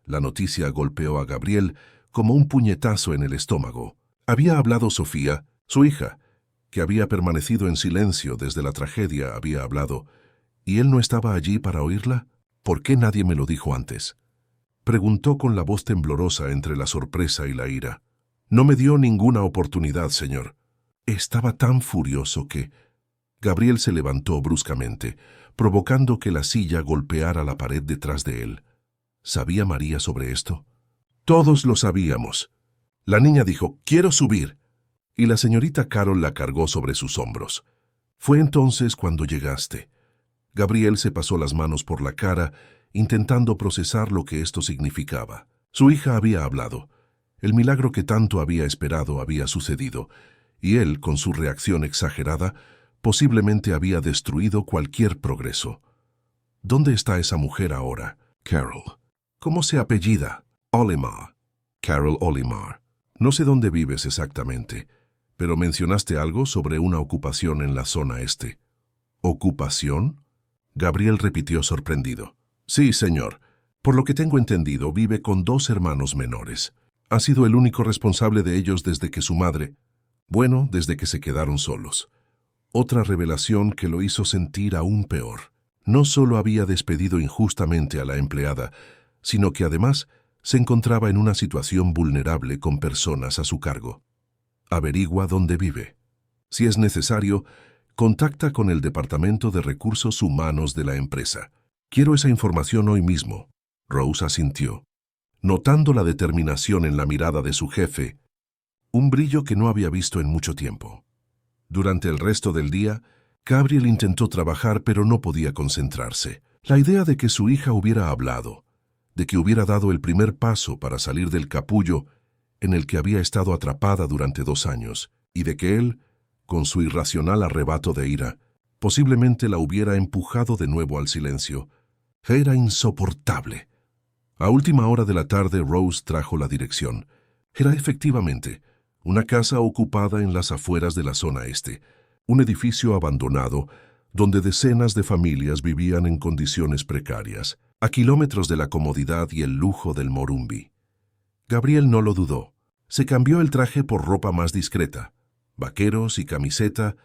La noticia golpeó a Gabriel como un puñetazo en el estómago. Había hablado Sofía, su hija, que había permanecido en silencio desde la tragedia, había hablado, ¿y él no estaba allí para oírla? ¿Por qué nadie me lo dijo antes? Preguntó con la voz temblorosa entre la sorpresa y la ira. No me dio ninguna oportunidad, señor. Estaba tan furioso que... Gabriel se levantó bruscamente, provocando que la silla golpeara la pared detrás de él. ¿Sabía María sobre esto? Todos lo sabíamos. La niña dijo, quiero subir, y la señorita Carroll la cargó sobre sus hombros. Fue entonces cuando llegaste. Gabriel se pasó las manos por la cara, intentando procesar lo que esto significaba. Su hija había hablado. El milagro que tanto había esperado había sucedido, y él, con su reacción exagerada, posiblemente había destruido cualquier progreso. ¿Dónde está esa mujer ahora? Carroll. ¿Cómo se apellida? Olimar. Carroll Olimar. No sé dónde vives exactamente, pero mencionaste algo sobre una ocupación en la zona este. ¿Ocupación? Gabriel repitió sorprendido. Sí, señor. Por lo que tengo entendido, vive con 2 hermanos menores. Ha sido el único responsable de ellos desde que su madre... Bueno, desde que se quedaron solos. Otra revelación que lo hizo sentir aún peor. No solo había despedido injustamente a la empleada, sino que además se encontraba en una situación vulnerable con personas a su cargo. Averigua dónde vive. Si es necesario, contacta con el Departamento de Recursos Humanos de la empresa. Quiero esa información hoy mismo. Rose asintió. Notando la determinación en la mirada de su jefe, un brillo que no había visto en mucho tiempo. Durante el resto del día, Gabriel intentó trabajar pero no podía concentrarse. La idea de que su hija hubiera hablado, de que hubiera dado el primer paso para salir del capullo en el que había estado atrapada durante 2 años, y de que él, con su irracional arrebato de ira, posiblemente la hubiera empujado de nuevo al silencio, era insoportable. A última hora de la tarde, Rose trajo la dirección. Era efectivamente una casa ocupada en las afueras de la zona este, un edificio abandonado donde decenas de familias vivían en condiciones precarias, a kilómetros de la comodidad y el lujo del Morumbi. Gabriel no lo dudó. Se cambió el traje por ropa más discreta, vaqueros y camiseta,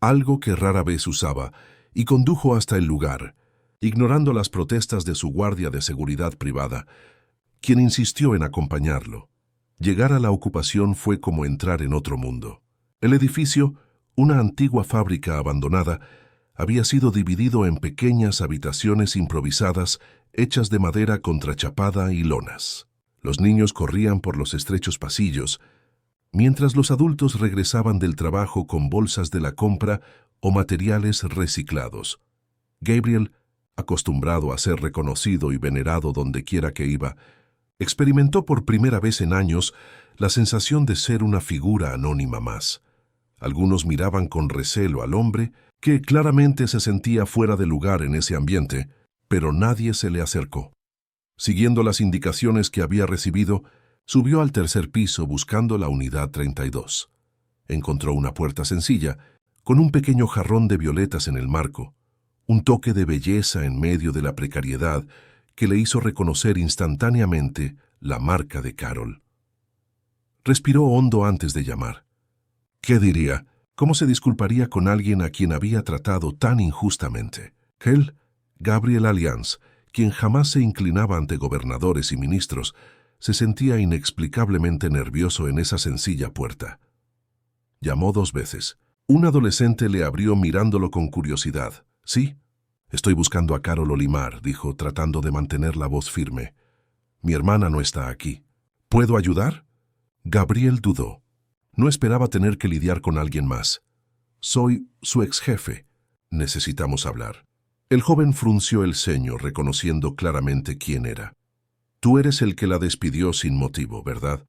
algo que rara vez usaba, y condujo hasta el lugar, ignorando las protestas de su guardia de seguridad privada, quien insistió en acompañarlo. Llegar a la ocupación fue como entrar en otro mundo. El edificio, una antigua fábrica abandonada, había sido dividido en pequeñas habitaciones improvisadas hechas de madera contrachapada y lonas. Los niños corrían por los estrechos pasillos, mientras los adultos regresaban del trabajo con bolsas de la compra o materiales reciclados. Gabriel, acostumbrado a ser reconocido y venerado donde quiera que iba, experimentó por primera vez en años la sensación de ser una figura anónima más. Algunos miraban con recelo al hombre, que claramente se sentía fuera de lugar en ese ambiente, pero nadie se le acercó. Siguiendo las indicaciones que había recibido, subió al 3er piso buscando la unidad 32. Encontró una puerta sencilla, con un pequeño jarrón de violetas en el marco, un toque de belleza en medio de la precariedad que le hizo reconocer instantáneamente la marca de Carroll. Respiró hondo antes de llamar. ¿Qué diría? ¿Cómo se disculparía con alguien a quien había tratado tan injustamente? Él, Gabriel Allianz, quien jamás se inclinaba ante gobernadores y ministros, Se sentía inexplicablemente nervioso en esa sencilla puerta. Llamó 2 veces. Un adolescente le abrió mirándolo con curiosidad. «Sí, estoy buscando a Carol Olimar», dijo, tratando de mantener la voz firme. «Mi hermana no está aquí. ¿Puedo ayudar?» Gabriel dudó. No esperaba tener que lidiar con alguien más. «Soy su ex jefe. Necesitamos hablar». El joven frunció el ceño, reconociendo claramente quién era. «Tú eres el que la despidió sin motivo, ¿verdad?»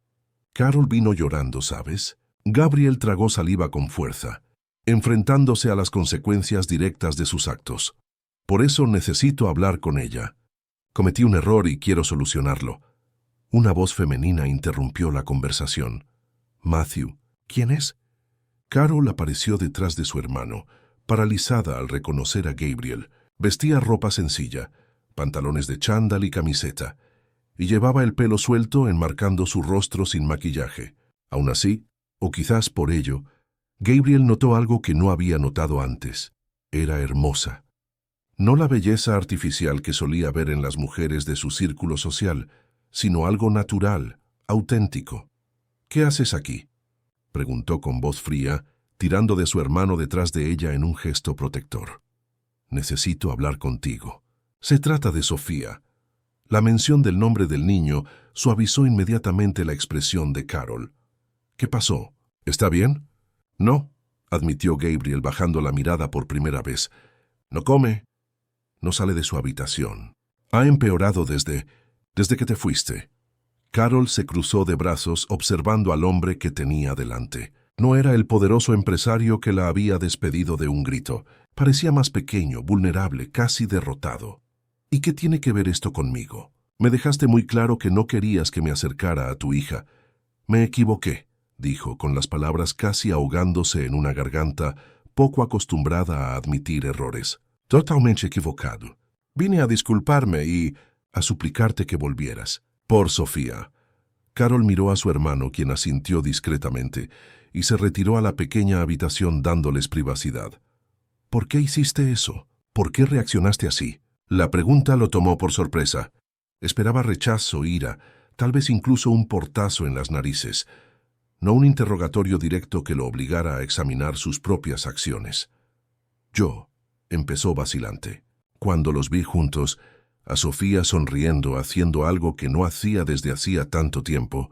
Carol vino llorando, ¿sabes? Gabriel tragó saliva con fuerza, enfrentándose a las consecuencias directas de sus actos. «Por eso necesito hablar con ella. Cometí un error y quiero solucionarlo». Una voz femenina interrumpió la conversación. «Matthew, ¿quién es?» Carol apareció detrás de su hermano, paralizada al reconocer a Gabriel. Vestía ropa sencilla, pantalones de chándal y camiseta, y llevaba el pelo suelto enmarcando su rostro sin maquillaje. Aún así, o quizás por ello, Gabriel notó algo que no había notado antes. Era hermosa. No la belleza artificial que solía ver en las mujeres de su círculo social, sino algo natural, auténtico. «¿Qué haces aquí?», preguntó con voz fría, tirando de su hermano detrás de ella en un gesto protector. «Necesito hablar contigo. Se trata de Sofía». La mención del nombre del niño suavizó inmediatamente la expresión de Carol. «¿Qué pasó? ¿Está bien?» «No», admitió Gabriel bajando la mirada por primera vez. «No come. No sale de su habitación. Ha empeorado desde que te fuiste». Carol se cruzó de brazos observando al hombre que tenía delante. No era el poderoso empresario que la había despedido de un grito. Parecía más pequeño, vulnerable, casi derrotado. «¿Y qué tiene que ver esto conmigo? Me dejaste muy claro que no querías que me acercara a tu hija». «Me equivoqué», dijo, con las palabras casi ahogándose en una garganta poco acostumbrada a admitir errores. «Totalmente equivocado. Vine a disculparme y a suplicarte que volvieras. Por Sofía». Carol miró a su hermano, quien asintió discretamente, y se retiró a la pequeña habitación dándoles privacidad. «¿Por qué hiciste eso? ¿Por qué reaccionaste así?» La pregunta lo tomó por sorpresa. Esperaba rechazo, ira, tal vez incluso un portazo en las narices, no un interrogatorio directo que lo obligara a examinar sus propias acciones. «Yo», empezó vacilante. «Cuando los vi juntos, a Sofía sonriendo, haciendo algo que no hacía desde hacía tanto tiempo,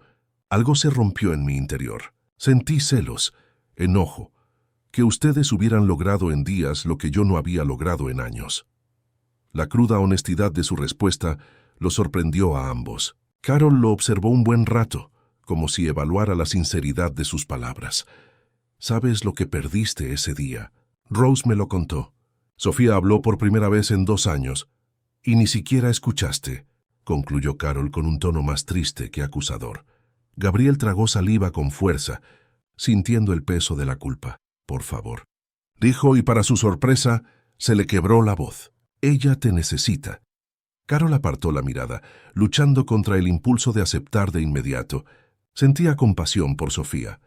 algo se rompió en mi interior. Sentí celos, enojo, que ustedes hubieran logrado en días lo que yo no había logrado en años». La cruda honestidad de su respuesta los sorprendió a ambos. Carol lo observó un buen rato, como si evaluara la sinceridad de sus palabras. «¿Sabes lo que perdiste ese día? Rose me lo contó. Sofía habló por primera vez en 2 años. Y ni siquiera escuchaste», concluyó Carol con un tono más triste que acusador. Gabriel tragó saliva con fuerza, sintiendo el peso de la culpa. «Por favor», dijo, y para su sorpresa, se le quebró la voz. «Ella te necesita». Carol apartó la mirada, luchando contra el impulso de aceptar de inmediato. Sentía compasión por Sofía,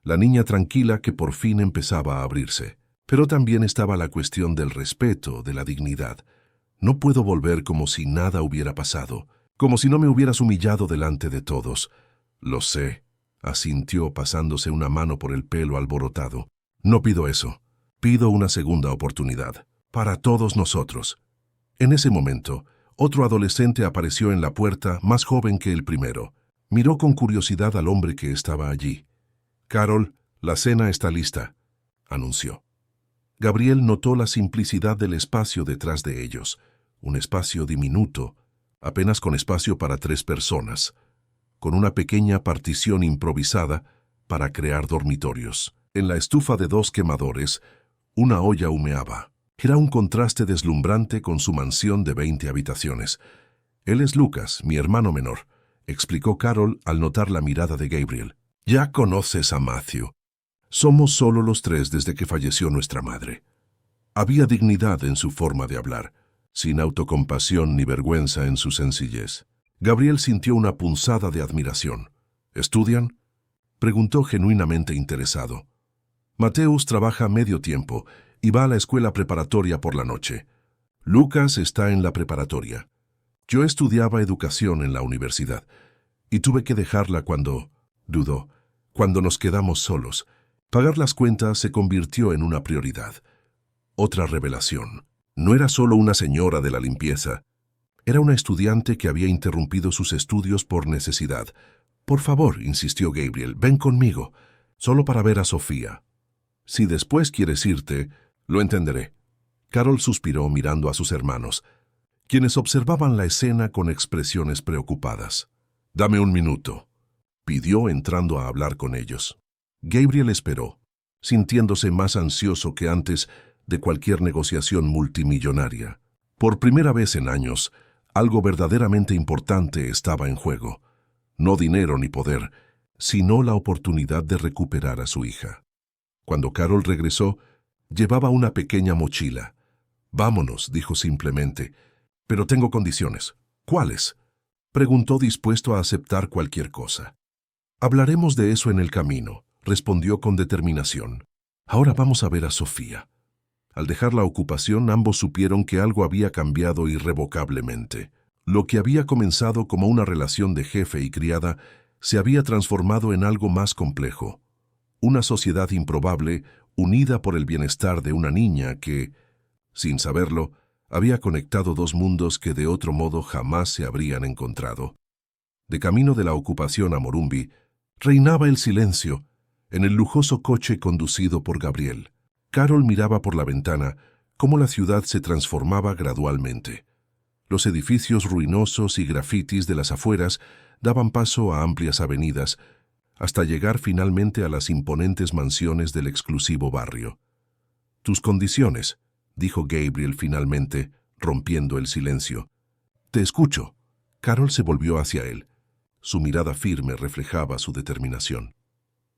la niña tranquila que por fin empezaba a abrirse. Pero también estaba la cuestión del respeto, de la dignidad. «No puedo volver como si nada hubiera pasado, como si no me hubieras humillado delante de todos». «Lo sé», asintió pasándose una mano por el pelo alborotado. «No pido eso. Pido una segunda oportunidad. Para todos nosotros». En ese momento, otro adolescente apareció en la puerta, más joven que el primero. Miró con curiosidad al hombre que estaba allí. «Carol, la cena está lista», anunció. Gabriel notó la simplicidad del espacio detrás de ellos, un espacio diminuto, apenas con espacio para 3 personas, con una pequeña partición improvisada para crear dormitorios. En la estufa de 2 quemadores, una olla humeaba. Era un contraste deslumbrante con su mansión de 20 habitaciones. «Él es Lucas, mi hermano menor», explicó Carol al notar la mirada de Gabriel. «Ya conoces a Matthew. Somos solo los 3 desde que falleció nuestra madre». Había dignidad en su forma de hablar, sin autocompasión ni vergüenza en su sencillez. Gabriel sintió una punzada de admiración. «¿Estudian?», preguntó genuinamente interesado. «Mateus trabaja medio tiempo y va a la escuela preparatoria por la noche. Lucas está en la preparatoria. Yo estudiaba educación en la universidad. Y tuve que dejarla dudó, cuando nos quedamos solos. Pagar las cuentas se convirtió en una prioridad. Otra revelación. No era solo una señora de la limpieza. Era una estudiante que había interrumpido sus estudios por necesidad. «Por favor», insistió Gabriel, «ven conmigo, solo para ver a Sofía». «Si después quieres irte, lo entenderé». Carol suspiró mirando a sus hermanos, quienes observaban la escena con expresiones preocupadas. «Dame un minuto», pidió entrando a hablar con ellos. Gabriel esperó, sintiéndose más ansioso que antes de cualquier negociación multimillonaria. Por primera vez en años, algo verdaderamente importante estaba en juego. No dinero ni poder, sino la oportunidad de recuperar a su hija. Cuando Carol regresó, llevaba una pequeña mochila. «Vámonos», dijo simplemente. «Pero tengo condiciones». «¿Cuáles?», preguntó, dispuesto a aceptar cualquier cosa. «Hablaremos de eso en el camino», respondió con determinación. «Ahora vamos a ver a Sofía». Al dejar la ocupación, ambos supieron que algo había cambiado irrevocablemente. Lo que había comenzado como una relación de jefe y criada se había transformado en algo más complejo. Una sociedad improbable, unida por el bienestar de una niña que, sin saberlo, había conectado dos mundos que de otro modo jamás se habrían encontrado. De camino de la ocupación a Morumbi, reinaba el silencio en el lujoso coche conducido por Gabriel. Carol miraba por la ventana cómo la ciudad se transformaba gradualmente. Los edificios ruinosos y grafitis de las afueras daban paso a amplias avenidas, hasta llegar finalmente a las imponentes mansiones del exclusivo barrio. «Tus condiciones», dijo Gabriel finalmente, rompiendo el silencio. «Te escucho». Carol se volvió hacia él. Su mirada firme reflejaba su determinación.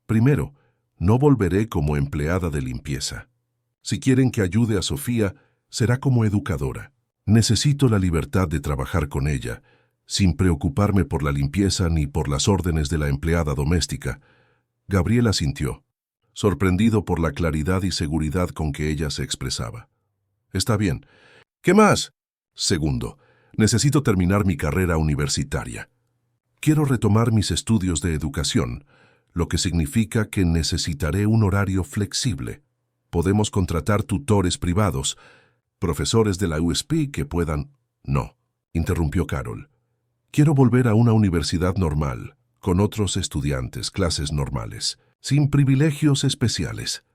«Primero, no volveré como empleada de limpieza. Si quieren que ayude a Sofía, será como educadora. Necesito la libertad de trabajar con ella, sin preocuparme por la limpieza ni por las órdenes de la empleada doméstica». Gabriel asintió, sorprendido por la claridad y seguridad con que ella se expresaba. «Está bien. ¿Qué más?». «Segundo, necesito terminar mi carrera universitaria. Quiero retomar mis estudios de educación, lo que significa que necesitaré un horario flexible. Podemos contratar tutores privados, profesores de la USP que puedan...». «No», interrumpió Carol. «Quiero volver a una universidad normal, con otros estudiantes, clases normales, sin privilegios especiales».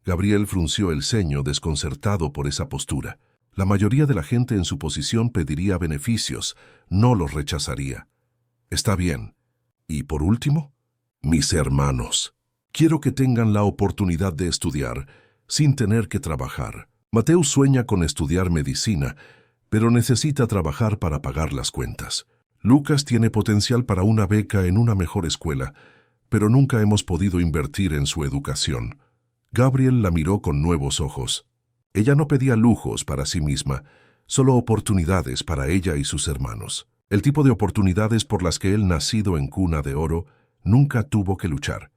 Gabriel frunció el ceño, desconcertado por esa postura. La mayoría de la gente en su posición pediría beneficios, no los rechazaría. «Está bien. Y por último, mis hermanos. Quiero que tengan la oportunidad de estudiar sin tener que trabajar. Mateus sueña con estudiar medicina, pero necesita trabajar para pagar las cuentas. Lucas tiene potencial para una beca en una mejor escuela, pero nunca hemos podido invertir en su educación». Gabriel la miró con nuevos ojos. Ella no pedía lujos para sí misma, solo oportunidades para ella y sus hermanos. El tipo de oportunidades por las que él, nacido en cuna de oro, nunca tuvo que luchar.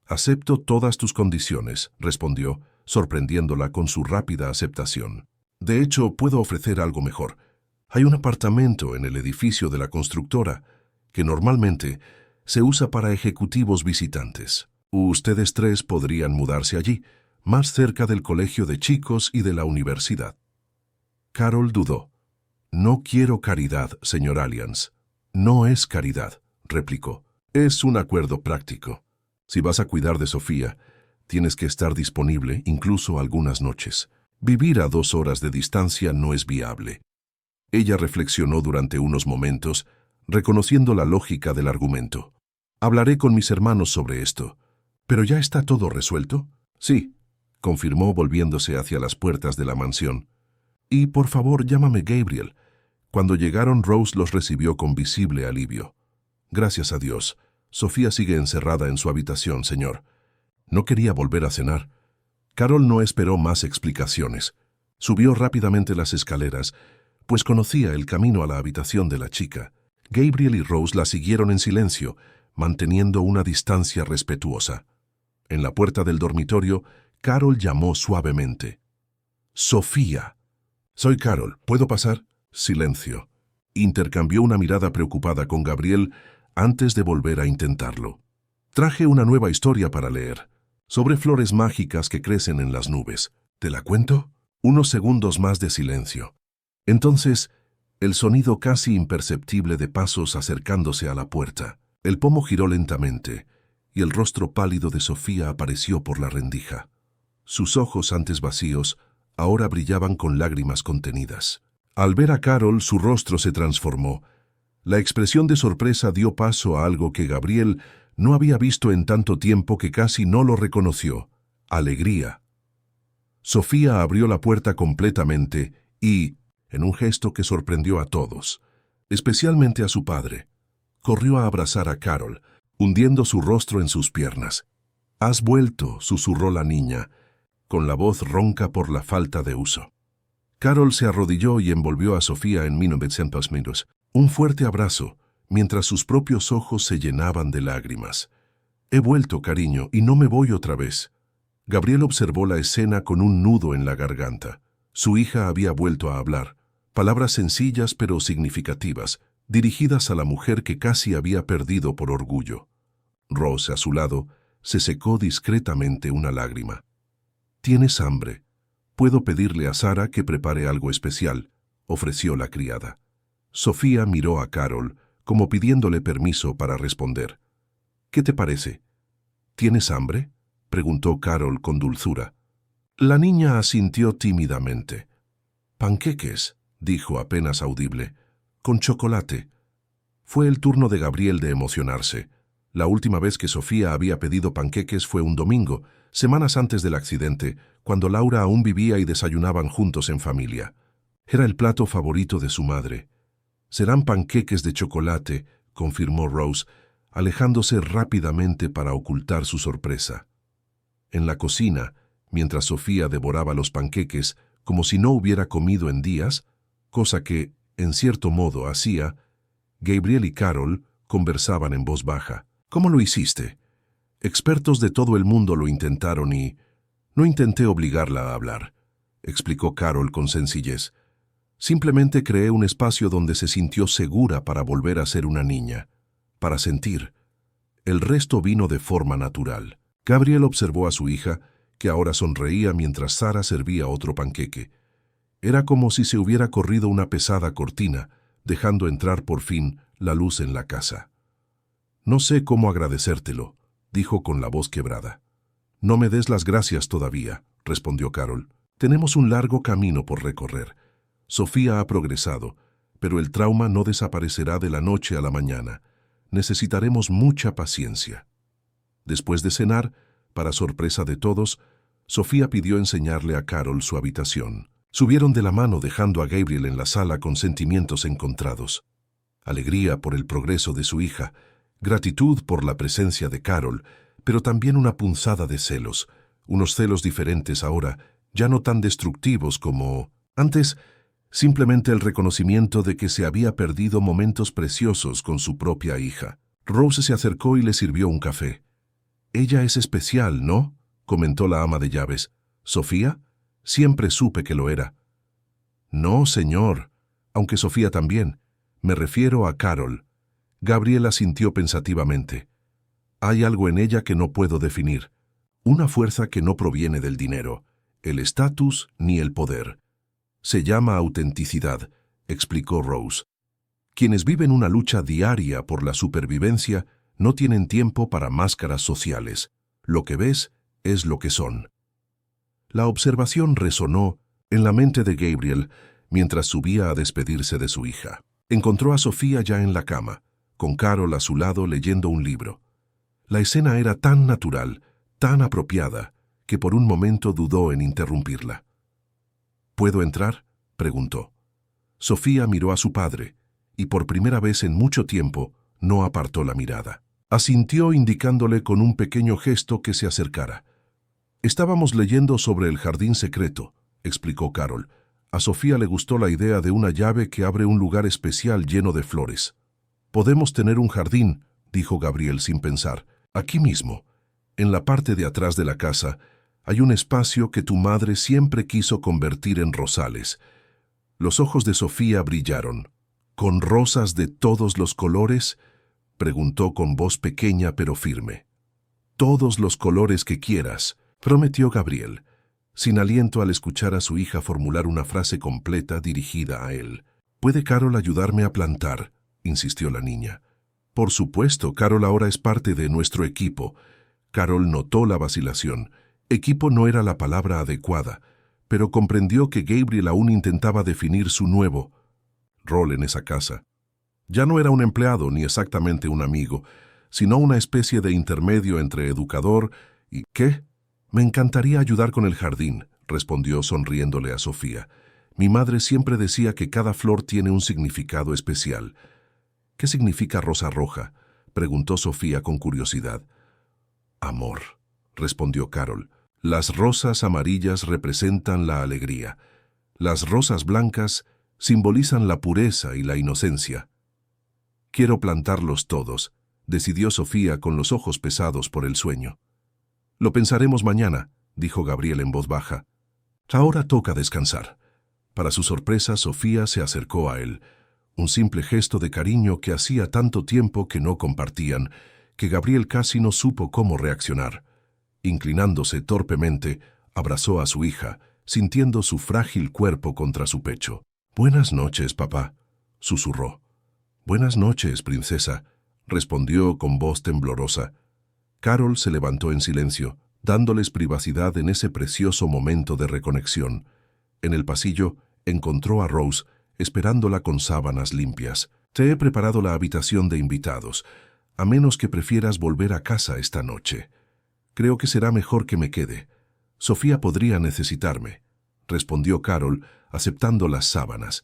«Acepto todas tus condiciones», respondió, sorprendiéndola con su rápida aceptación. «De hecho, puedo ofrecer algo mejor. Hay un apartamento en el edificio de la constructora que normalmente se usa para ejecutivos visitantes. Ustedes tres podrían mudarse allí, más cerca del colegio de chicos y de la universidad». Carol dudó. «No quiero caridad, señor Alliance». «No es caridad», replicó. «Es un acuerdo práctico. Si vas a cuidar de Sofía, tienes que estar disponible incluso algunas noches. Vivir a 2 horas de distancia no es viable». Ella reflexionó durante unos momentos, reconociendo la lógica del argumento. «Hablaré con mis hermanos sobre esto». «¿Pero ya está todo resuelto?» «Sí», confirmó volviéndose hacia las puertas de la mansión. «Y por favor, llámame Gabriel». Cuando llegaron, Rose los recibió con visible alivio. «Gracias a Dios. Sofía sigue encerrada en su habitación, señor. No quería volver a cenar». Carol no esperó más explicaciones. Subió rápidamente las escaleras, pues conocía el camino a la habitación de la chica. Gabriel y Rose la siguieron en silencio, manteniendo una distancia respetuosa. En la puerta del dormitorio, Carol llamó suavemente. «Sofía». «Soy Carol. ¿Puedo pasar?» Silencio. Intercambió una mirada preocupada con Gabriel antes de volver a intentarlo. Traje una nueva historia para leer, sobre flores mágicas que crecen en las nubes. ¿Te la cuento? Unos segundos más de silencio. Entonces, el sonido casi imperceptible de pasos acercándose a la puerta. El pomo giró lentamente, y el rostro pálido de Sofía apareció por la rendija. Sus ojos, antes vacíos, ahora brillaban con lágrimas contenidas. Al ver a Carol, su rostro se transformó. La expresión de sorpresa dio paso a algo que Gabriel no había visto en tanto tiempo que casi no lo reconoció: alegría. Sofía abrió la puerta completamente y, en un gesto que sorprendió a todos, especialmente a su padre, corrió a abrazar a Carol, hundiendo su rostro en sus piernas. «Has vuelto», susurró la niña, con la voz ronca por la falta de uso. Carol se arrodilló y envolvió a Sofía en 1900 minutos. Un fuerte abrazo, mientras sus propios ojos se llenaban de lágrimas. «He vuelto, cariño, y no me voy otra vez». Gabriel observó la escena con un nudo en la garganta. Su hija había vuelto a hablar, palabras sencillas pero significativas, dirigidas a la mujer que casi había perdido por orgullo. Rose, a su lado, se secó discretamente una lágrima. «¿Tienes hambre? Puedo pedirle a Sara que prepare algo especial», ofreció la criada. Sofía miró a Carol, como pidiéndole permiso para responder. «¿Qué te parece? ¿Tienes hambre?», preguntó Carol con dulzura. La niña asintió tímidamente. «Panqueques», dijo apenas audible, «con chocolate». Fue el turno de Gabriel de emocionarse. La última vez que Sofía había pedido panqueques fue un domingo, semanas antes del accidente, cuando Laura aún vivía y desayunaban juntos en familia. Era el plato favorito de su madre. «Serán panqueques de chocolate», confirmó Rose, alejándose rápidamente para ocultar su sorpresa. En la cocina, mientras Sofía devoraba los panqueques como si no hubiera comido en días, cosa que, en cierto modo, hacía, Gabriel y Carol conversaban en voz baja. «¿Cómo lo hiciste?» «Expertos de todo el mundo lo intentaron y no intenté obligarla a hablar», explicó Carol con sencillez. «Simplemente creé un espacio donde se sintió segura para volver a ser una niña, para sentir. El resto vino de forma natural». Gabriel observó a su hija, que ahora sonreía mientras Sara servía otro panqueque. Era como si se hubiera corrido una pesada cortina, dejando entrar por fin la luz en la casa. «No sé cómo agradecértelo», dijo con la voz quebrada. «No me des las gracias todavía», respondió Carol. «Tenemos un largo camino por recorrer. Sofía ha progresado, pero el trauma no desaparecerá de la noche a la mañana. Necesitaremos mucha paciencia». Después de cenar, para sorpresa de todos, Sofía pidió enseñarle a Carol su habitación. Subieron de la mano dejando a Gabriel en la sala con sentimientos encontrados. Alegría por el progreso de su hija, gratitud por la presencia de Carol, pero también una punzada de celos, unos celos diferentes ahora, ya no tan destructivos como antes, simplemente el reconocimiento de que se había perdido momentos preciosos con su propia hija. Rose se acercó y le sirvió un café. «Ella es especial, ¿no?», comentó la ama de llaves. «¿Sofía? Siempre supe que lo era». «No, señor, aunque Sofía también. Me refiero a Carol». Gabriel asintió pensativamente. «Hay algo en ella que no puedo definir. Una fuerza que no proviene del dinero, el estatus ni el poder. Se llama autenticidad», explicó Rose. «Quienes viven una lucha diaria por la supervivencia no tienen tiempo para máscaras sociales. Lo que ves es lo que son». La observación resonó en la mente de Gabriel mientras subía a despedirse de su hija. Encontró a Sofía ya en la cama, con Carol a su lado leyendo un libro. La escena era tan natural, tan apropiada, que por un momento dudó en interrumpirla. «¿Puedo entrar?», preguntó. Sofía miró a su padre, y por primera vez en mucho tiempo no apartó la mirada. Asintió indicándole con un pequeño gesto que se acercara. «Estábamos leyendo sobre el jardín secreto», explicó Carol. A Sofía le gustó la idea de una llave que abre un lugar especial lleno de flores. «Podemos tener un jardín», dijo Gabriel sin pensar. «Aquí mismo, en la parte de atrás de la casa, hay un espacio que tu madre siempre quiso convertir en rosales». Los ojos de Sofía brillaron. «¿Con rosas de todos los colores?». preguntó con voz pequeña pero firme. Todos los colores que quieras, prometió Gabriel, sin aliento al escuchar a su hija formular una frase completa dirigida a él. ¿Puede Carol ayudarme a plantar?, insistió la niña. Por supuesto, Carol ahora es parte de nuestro equipo. Carol notó la vacilación. Equipo no era la palabra adecuada, pero comprendió que Gabriel aún intentaba definir su nuevo rol en esa casa. Ya no era un empleado ni exactamente un amigo, sino una especie de intermedio entre educador y... ¿Qué? Me encantaría ayudar con el jardín, respondió sonriéndole a Sofía. Mi madre siempre decía que cada flor tiene un significado especial. ¿Qué significa rosa roja?, preguntó Sofía con curiosidad. Amor, respondió Carol. Las rosas amarillas representan la alegría. Las rosas blancas simbolizan la pureza y la inocencia. Quiero plantarlos todos, decidió Sofía con los ojos pesados por el sueño. Lo pensaremos mañana, dijo Gabriel en voz baja. Ahora toca descansar. Para su sorpresa, Sofía se acercó a él. Un simple gesto de cariño que hacía tanto tiempo que no compartían, que Gabriel casi no supo cómo reaccionar. Inclinándose torpemente, abrazó a su hija, sintiendo su frágil cuerpo contra su pecho. «Buenas noches, papá», susurró. «Buenas noches, princesa», respondió con voz temblorosa. Carol se levantó en silencio, dándoles privacidad en ese precioso momento de reconexión. En el pasillo encontró a Rose, esperándola con sábanas limpias. «Te he preparado la habitación de invitados, a menos que prefieras volver a casa esta noche. Creo que será mejor que me quede. Sofía podría necesitarme», respondió Carol, aceptando las sábanas.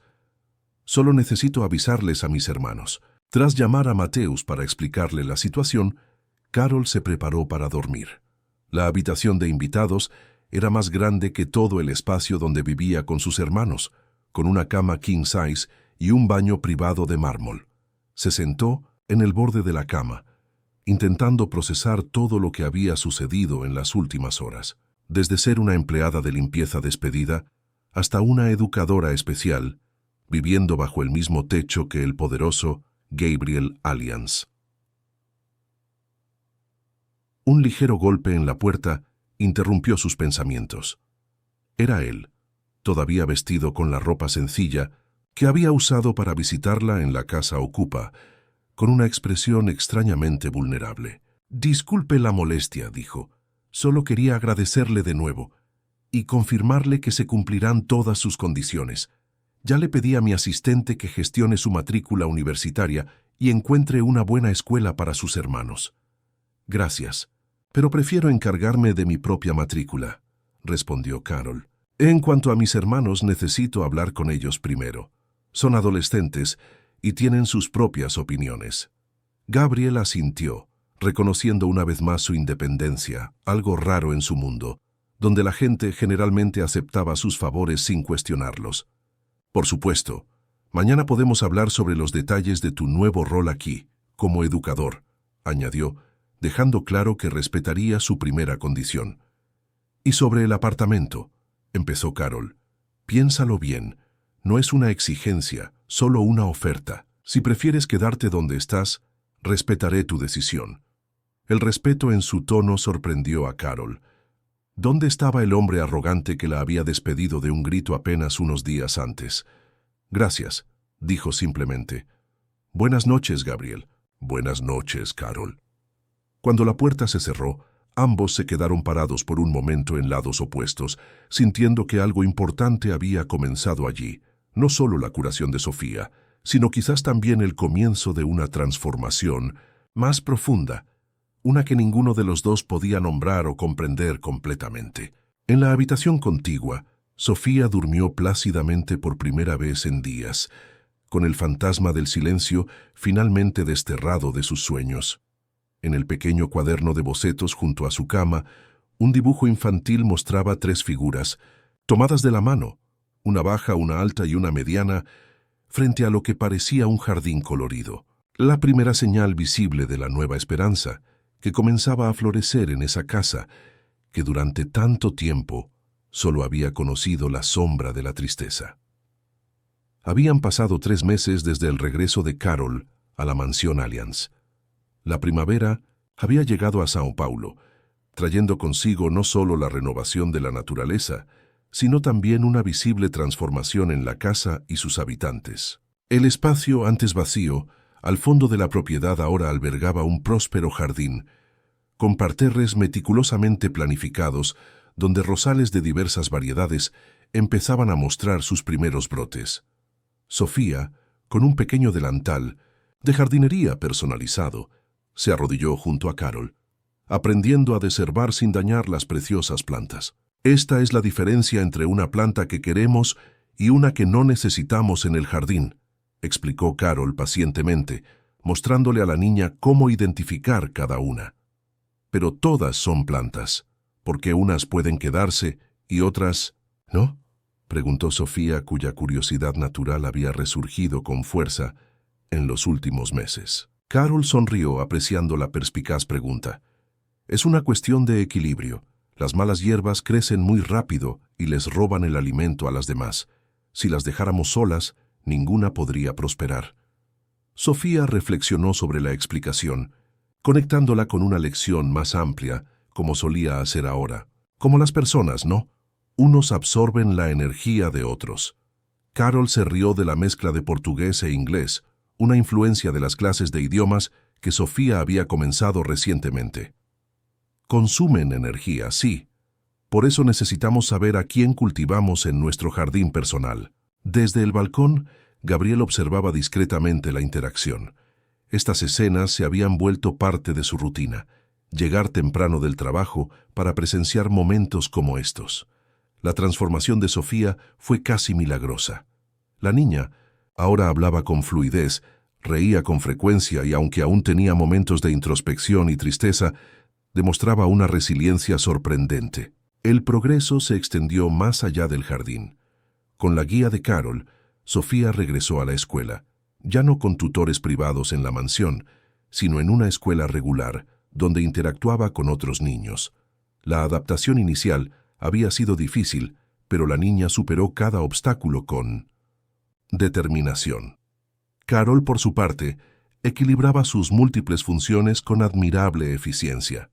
«Solo necesito avisarles a mis hermanos». Tras llamar a Mateus para explicarle la situación, Carol se preparó para dormir. La habitación de invitados era más grande que todo el espacio donde vivía con sus hermanos, con una cama king size y un baño privado de mármol. Se sentó en el borde de la cama, intentando procesar todo lo que había sucedido en las últimas horas, desde ser una empleada de limpieza despedida hasta una educadora especial, viviendo bajo el mismo techo que el poderoso Gabriel Alliance. Un ligero golpe en la puerta interrumpió sus pensamientos. Era él, todavía vestido con la ropa sencilla que había usado para visitarla en la casa ocupa, con una expresión extrañamente vulnerable. «Disculpe la molestia», dijo. «Solo quería agradecerle de nuevo y confirmarle que se cumplirán todas sus condiciones. Ya le pedí a mi asistente que gestione su matrícula universitaria y encuentre una buena escuela para sus hermanos». «Gracias, pero prefiero encargarme de mi propia matrícula», respondió Carol. «En cuanto a mis hermanos, necesito hablar con ellos primero. Son adolescentes y tienen sus propias opiniones». Gabriel asintió, reconociendo una vez más su independencia, algo raro en su mundo, donde la gente generalmente aceptaba sus favores sin cuestionarlos. «Por supuesto, mañana podemos hablar sobre los detalles de tu nuevo rol aquí, como educador», añadió, dejando claro que respetaría su primera condición. «Y sobre el apartamento», empezó Carol. «Piénsalo bien, no es una exigencia, solo una oferta. Si prefieres quedarte donde estás, respetaré tu decisión». El respeto en su tono sorprendió a Carol. ¿Dónde estaba el hombre arrogante que la había despedido de un grito apenas unos días antes? «Gracias», dijo simplemente. «Buenas noches, Gabriel». «Buenas noches, Carol». Cuando la puerta se cerró, ambos se quedaron parados por un momento en lados opuestos, sintiendo que algo importante había comenzado allí, no solo la curación de Sofía, sino quizás también el comienzo de una transformación más profunda, una que ninguno de los dos podía nombrar o comprender completamente. En la habitación contigua, Sofía durmió plácidamente por primera vez en días, con el fantasma del silencio finalmente desterrado de sus sueños. En el pequeño cuaderno de bocetos junto a su cama, un dibujo infantil mostraba 3 figuras, tomadas de la mano, una baja, una alta y una mediana, frente a lo que parecía un jardín colorido. La primera señal visible de la nueva esperanza, que comenzaba a florecer en esa casa, que durante tanto tiempo solo había conocido la sombra de la tristeza. Habían pasado 3 meses desde el regreso de Carol a la mansión Alliance. La primavera había llegado a Sao Paulo, trayendo consigo no solo la renovación de la naturaleza, sino también una visible transformación en la casa y sus habitantes. El espacio, antes vacío, al fondo de la propiedad ahora albergaba un próspero jardín, con parterres meticulosamente planificados, donde rosales de diversas variedades empezaban a mostrar sus primeros brotes. Sofía, con un pequeño delantal, de jardinería personalizado, se arrodilló junto a Carol, aprendiendo a deservar sin dañar las preciosas plantas. Esta es la diferencia entre una planta que queremos y una que no necesitamos en el jardín, explicó Carol pacientemente, mostrándole a la niña cómo identificar cada una. Pero todas son plantas, porque unas pueden quedarse y otras ¿no? Preguntó Sofía, cuya curiosidad natural había resurgido con fuerza en los últimos meses. Carol sonrió apreciando la perspicaz pregunta. Es una cuestión de equilibrio. Las malas hierbas crecen muy rápido y les roban el alimento a las demás. Si las dejáramos solas, ninguna podría prosperar. Sofía reflexionó sobre la explicación, conectándola con una lección más amplia, como solía hacer ahora. Como las personas, ¿no? Unos absorben la energía de otros. Carol se rió de la mezcla de portugués e inglés, una influencia de las clases de idiomas que Sofía había comenzado recientemente. Consumen energía, sí. Por eso necesitamos saber a quién cultivamos en nuestro jardín personal. Desde el balcón, Gabriel observaba discretamente la interacción. Estas escenas se habían vuelto parte de su rutina, llegar temprano del trabajo para presenciar momentos como estos. La transformación de Sofía fue casi milagrosa. La niña ahora hablaba con fluidez, reía con frecuencia y aunque aún tenía momentos de introspección y tristeza, demostraba una resiliencia sorprendente. El progreso se extendió más allá del jardín. Con la guía de Carol, Sofía regresó a la escuela, ya no con tutores privados en la mansión, sino en una escuela regular, donde interactuaba con otros niños. La adaptación inicial había sido difícil, pero la niña superó cada obstáculo con determinación. Carol, por su parte, equilibraba sus múltiples funciones con admirable eficiencia.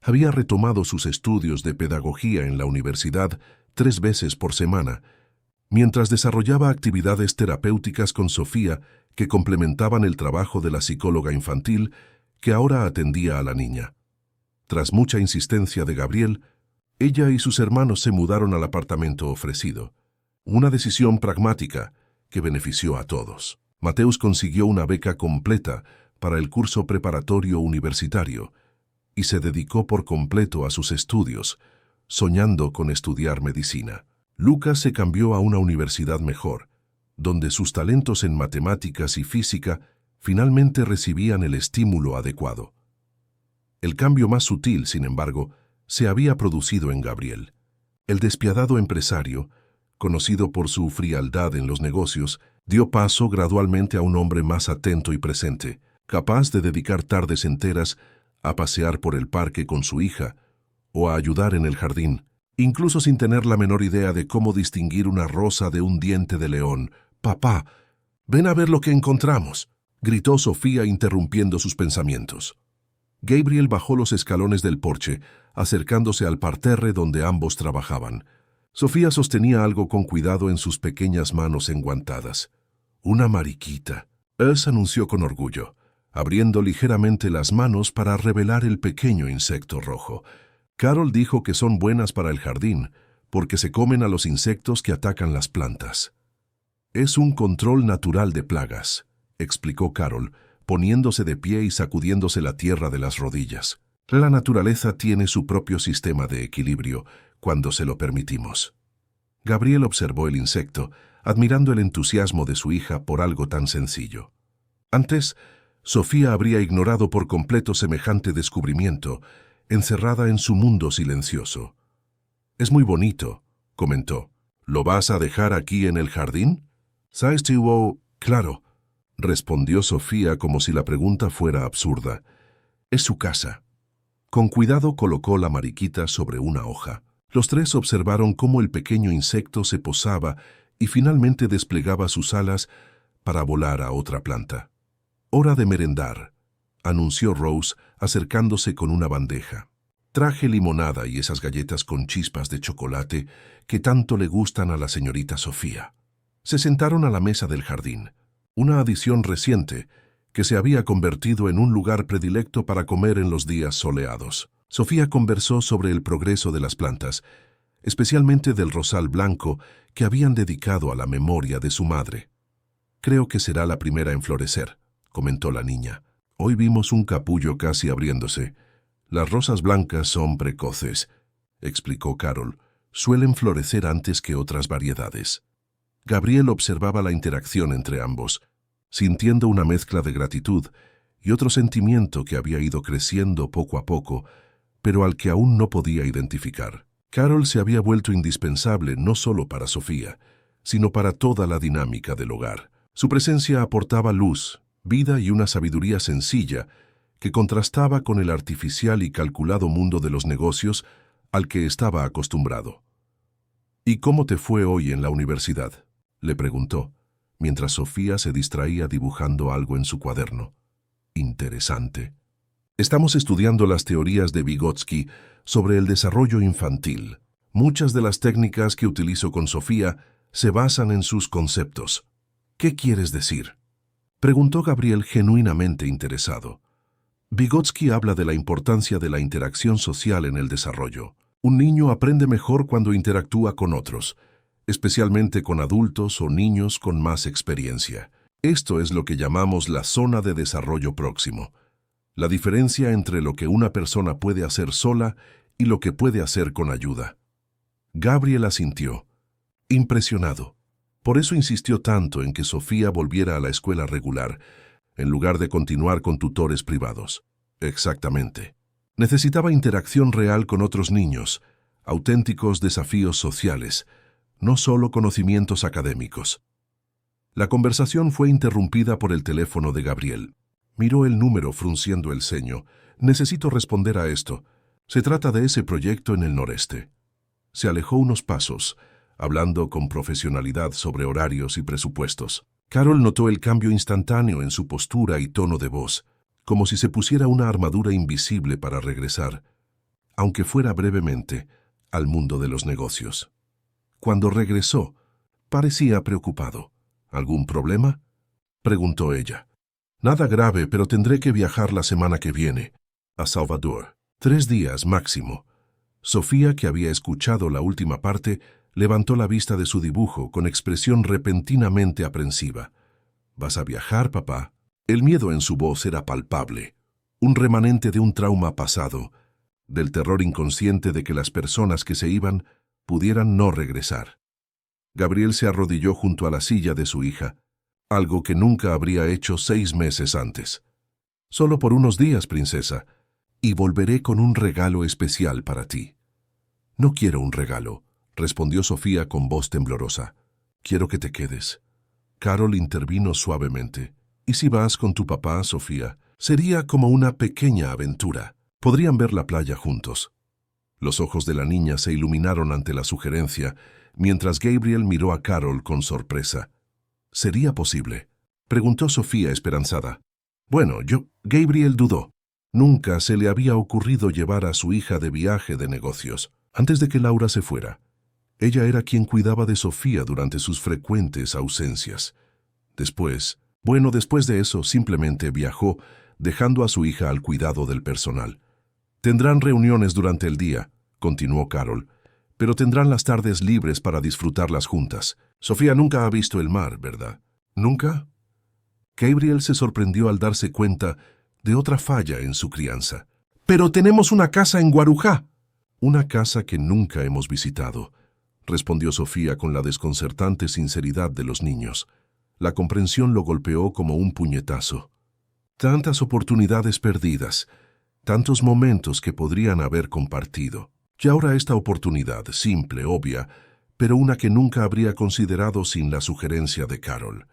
Había retomado sus estudios de pedagogía en la universidad 3 veces por semana, mientras desarrollaba actividades terapéuticas con Sofía que complementaban el trabajo de la psicóloga infantil que ahora atendía a la niña. Tras mucha insistencia de Gabriel, ella y sus hermanos se mudaron al apartamento ofrecido. Una decisión pragmática que benefició a todos. Mateus consiguió una beca completa para el curso preparatorio universitario y se dedicó por completo a sus estudios, soñando con estudiar medicina. Lucas se cambió a una universidad mejor, donde sus talentos en matemáticas y física finalmente recibían el estímulo adecuado. El cambio más sutil, sin embargo, se había producido en Gabriel. El despiadado empresario, conocido por su frialdad en los negocios, dio paso gradualmente a un hombre más atento y presente, capaz de dedicar tardes enteras a pasear por el parque con su hija o a ayudar en el jardín, incluso sin tener la menor idea de cómo distinguir una rosa de un diente de león. «Papá, ven a ver lo que encontramos», gritó Sofía interrumpiendo sus pensamientos. Gabriel bajó los escalones del porche, acercándose al parterre donde ambos trabajaban. Sofía sostenía algo con cuidado en sus pequeñas manos enguantadas. «Una mariquita», anunció con orgullo, abriendo ligeramente las manos para revelar el pequeño insecto rojo. Carol dijo que son buenas para el jardín, porque se comen a los insectos que atacan las plantas. «Es un control natural de plagas», explicó Carol, poniéndose de pie y sacudiéndose la tierra de las rodillas. «La naturaleza tiene su propio sistema de equilibrio cuando se lo permitimos». Gabriel observó el insecto, admirando el entusiasmo de su hija por algo tan sencillo. Antes, Sofía habría ignorado por completo semejante descubrimiento, encerrada en su mundo silencioso. «Es muy bonito», comentó. «¿Lo vas a dejar aquí en el jardín?» «¿Sabes tú?» «Claro», respondió Sofía como si la pregunta fuera absurda. «Es su casa». Con cuidado colocó la mariquita sobre una hoja. Los tres observaron cómo el pequeño insecto se posaba y finalmente desplegaba sus alas para volar a otra planta. «Hora de merendar», anunció Rose, acercándose con una bandeja. Traje limonada y esas galletas con chispas de chocolate que tanto le gustan a la señorita Sofía. Se sentaron a la mesa del jardín, una adición reciente que se había convertido en un lugar predilecto para comer en los días soleados. Sofía conversó sobre el progreso de las plantas, especialmente del rosal blanco que habían dedicado a la memoria de su madre. «Creo que será la primera en florecer», comentó la niña. «Hoy vimos un capullo casi abriéndose. Las rosas blancas son precoces», explicó Carol. «Suelen florecer antes que otras variedades». Gabriel observaba la interacción entre ambos, sintiendo una mezcla de gratitud y otro sentimiento que había ido creciendo poco a poco, pero al que aún no podía identificar. Carol se había vuelto indispensable no solo para Sofía, sino para toda la dinámica del hogar. Su presencia aportaba luz, vida y una sabiduría sencilla que contrastaba con el artificial y calculado mundo de los negocios al que estaba acostumbrado. «¿Y cómo te fue hoy en la universidad?», le preguntó, mientras Sofía se distraía dibujando algo en su cuaderno. «Interesante. Estamos estudiando las teorías de Vygotsky sobre el desarrollo infantil. Muchas de las técnicas que utilizo con Sofía se basan en sus conceptos». «¿Qué quieres decir?», preguntó Gabriel genuinamente interesado. «Vygotsky habla de la importancia de la interacción social en el desarrollo. Un niño aprende mejor cuando interactúa con otros, especialmente con adultos o niños con más experiencia. Esto es lo que llamamos la zona de desarrollo próximo, la diferencia entre lo que una persona puede hacer sola y lo que puede hacer con ayuda». Gabriel asintió, impresionado. Por eso insistió tanto en que Sofía volviera a la escuela regular, en lugar de continuar con tutores privados. Exactamente. Necesitaba interacción real con otros niños, auténticos desafíos sociales, no solo conocimientos académicos. La conversación fue interrumpida por el teléfono de Gabriel. Miró el número frunciendo el ceño. «Necesito responder a esto. Se trata de ese proyecto en el noreste». Se alejó unos pasos, hablando con profesionalidad sobre horarios y presupuestos. Carol notó el cambio instantáneo en su postura y tono de voz, como si se pusiera una armadura invisible para regresar, aunque fuera brevemente, al mundo de los negocios. Cuando regresó, parecía preocupado. «¿Algún problema?», preguntó ella. «Nada grave, pero tendré que viajar la semana que viene, a Salvador. 3 días máximo». Sofía, que había escuchado la última parte, levantó la vista de su dibujo con expresión repentinamente aprensiva. «¿Vas a viajar, papá?». El miedo en su voz era palpable, un remanente de un trauma pasado, del terror inconsciente de que las personas que se iban pudieran no regresar. Gabriel se arrodilló junto a la silla de su hija, algo que nunca habría hecho 6 meses antes. «Solo por unos días, princesa, y volveré con un regalo especial para ti». «No quiero un regalo», respondió Sofía con voz temblorosa. «Quiero que te quedes». Carol intervino suavemente. «¿Y si vas con tu papá, Sofía? Sería como una pequeña aventura. Podrían ver la playa juntos». Los ojos de la niña se iluminaron ante la sugerencia, mientras Gabriel miró a Carol con sorpresa. «¿Sería posible?», preguntó Sofía esperanzada. «Bueno, Gabriel dudó. Nunca se le había ocurrido llevar a su hija de viaje de negocios. Antes de que Laura se fuera, ella era quien cuidaba de Sofía durante sus frecuentes ausencias. Después de eso, simplemente viajó, dejando a su hija al cuidado del personal. Tendrán reuniones durante el día», continuó Carol, «pero tendrán las tardes libres para disfrutarlas juntas. Sofía nunca ha visto el mar, ¿verdad?». «¿Nunca?». Gabriel se sorprendió al darse cuenta de otra falla en su crianza. «Pero tenemos una casa en Guarujá». «Una casa que nunca hemos visitado», respondió Sofía con la desconcertante sinceridad de los niños. La comprensión lo golpeó como un puñetazo. Tantas oportunidades perdidas, tantos momentos que podrían haber compartido. Y ahora esta oportunidad, simple, obvia, pero una que nunca habría considerado sin la sugerencia de Carol.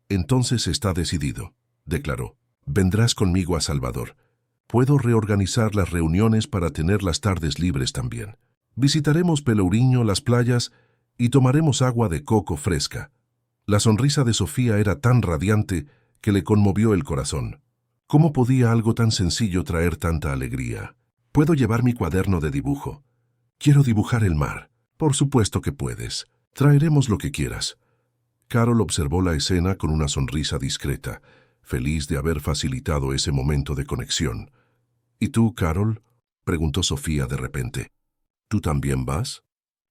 «Entonces está decidido», declaró. «Vendrás conmigo a Salvador. Puedo reorganizar las reuniones para tener las tardes libres también. Visitaremos Pelourinho, las playas, y tomaremos agua de coco fresca». La sonrisa de Sofía era tan radiante que le conmovió el corazón. ¿Cómo podía algo tan sencillo traer tanta alegría? ¿Puedo llevar mi cuaderno de dibujo? Quiero dibujar el mar. Por supuesto que puedes. Traeremos lo que quieras. Carol observó la escena con una sonrisa discreta, feliz de haber facilitado ese momento de conexión. ¿Y tú, Carol?, preguntó Sofía de repente. ¿Tú también vas?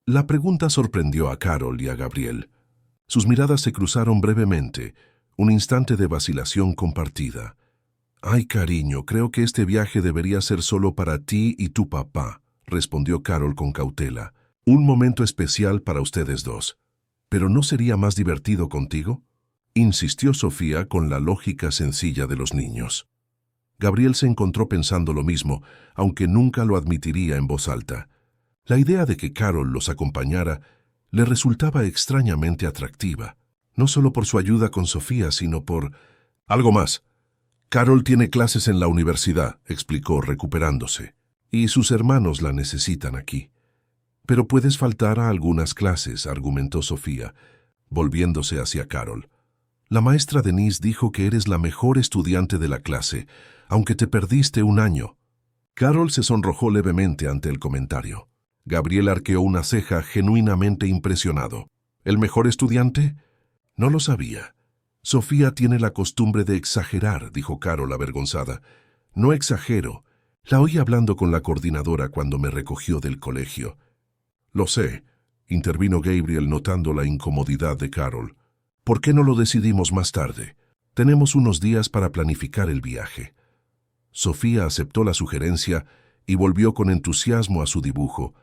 La pregunta sorprendió a Carol y a Gabriel. Sus miradas se cruzaron brevemente, un instante de vacilación compartida. «Ay, cariño, creo que este viaje debería ser solo para ti y tu papá», respondió Carol con cautela. «Un momento especial para ustedes dos. ¿Pero no sería más divertido contigo?», insistió Sofía con la lógica sencilla de los niños. Gabriel se encontró pensando lo mismo, aunque nunca lo admitiría en voz alta. La idea de que Carol los acompañara le resultaba extrañamente atractiva, no solo por su ayuda con Sofía, sino por... «Algo más. Carol tiene clases en la universidad», explicó recuperándose, «y sus hermanos la necesitan aquí». «Pero puedes faltar a algunas clases», argumentó Sofía, volviéndose hacia Carol. «La maestra Denise dijo que eres la mejor estudiante de la clase, aunque te perdiste un año». Carol se sonrojó levemente ante el comentario. Gabriel arqueó una ceja genuinamente impresionado. ¿El mejor estudiante? No lo sabía. «Sofía tiene la costumbre de exagerar», dijo Carol avergonzada. «No exagero. La oí hablando con la coordinadora cuando me recogió del colegio». «Lo sé», intervino Gabriel notando la incomodidad de Carol. «¿Por qué no lo decidimos más tarde? Tenemos unos días para planificar el viaje». Sofía aceptó la sugerencia y volvió con entusiasmo a su dibujo,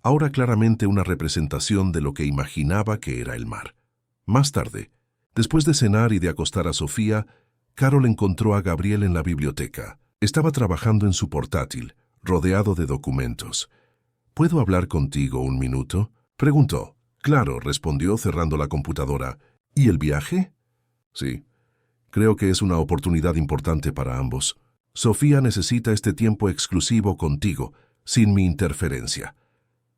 ahora claramente una representación de lo que imaginaba que era el mar. Más tarde, después de cenar y de acostar a Sofía, Carol encontró a Gabriel en la biblioteca. Estaba trabajando en su portátil, rodeado de documentos. «¿Puedo hablar contigo un minuto?», preguntó. «Claro», respondió cerrando la computadora. «¿Y el viaje?». «Sí, creo que es una oportunidad importante para ambos. Sofía necesita este tiempo exclusivo contigo, sin mi interferencia».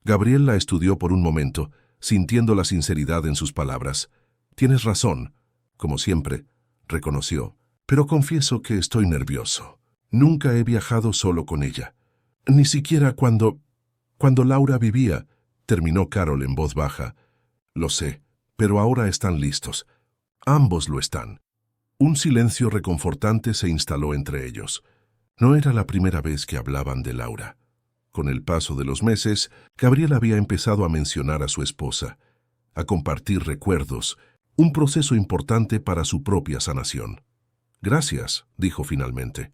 Gabriel la estudió por un momento, sintiendo la sinceridad en sus palabras. «Tienes razón, como siempre», reconoció. «Pero confieso que estoy nervioso. Nunca he viajado solo con ella. Ni siquiera cuando Laura vivía», terminó Carol en voz baja. «Lo sé, pero ahora están listos. Ambos lo están». Un silencio reconfortante se instaló entre ellos. No era la primera vez que hablaban de Laura. Con el paso de los meses, Gabriel había empezado a mencionar a su esposa, a compartir recuerdos, un proceso importante para su propia sanación. «Gracias», dijo finalmente.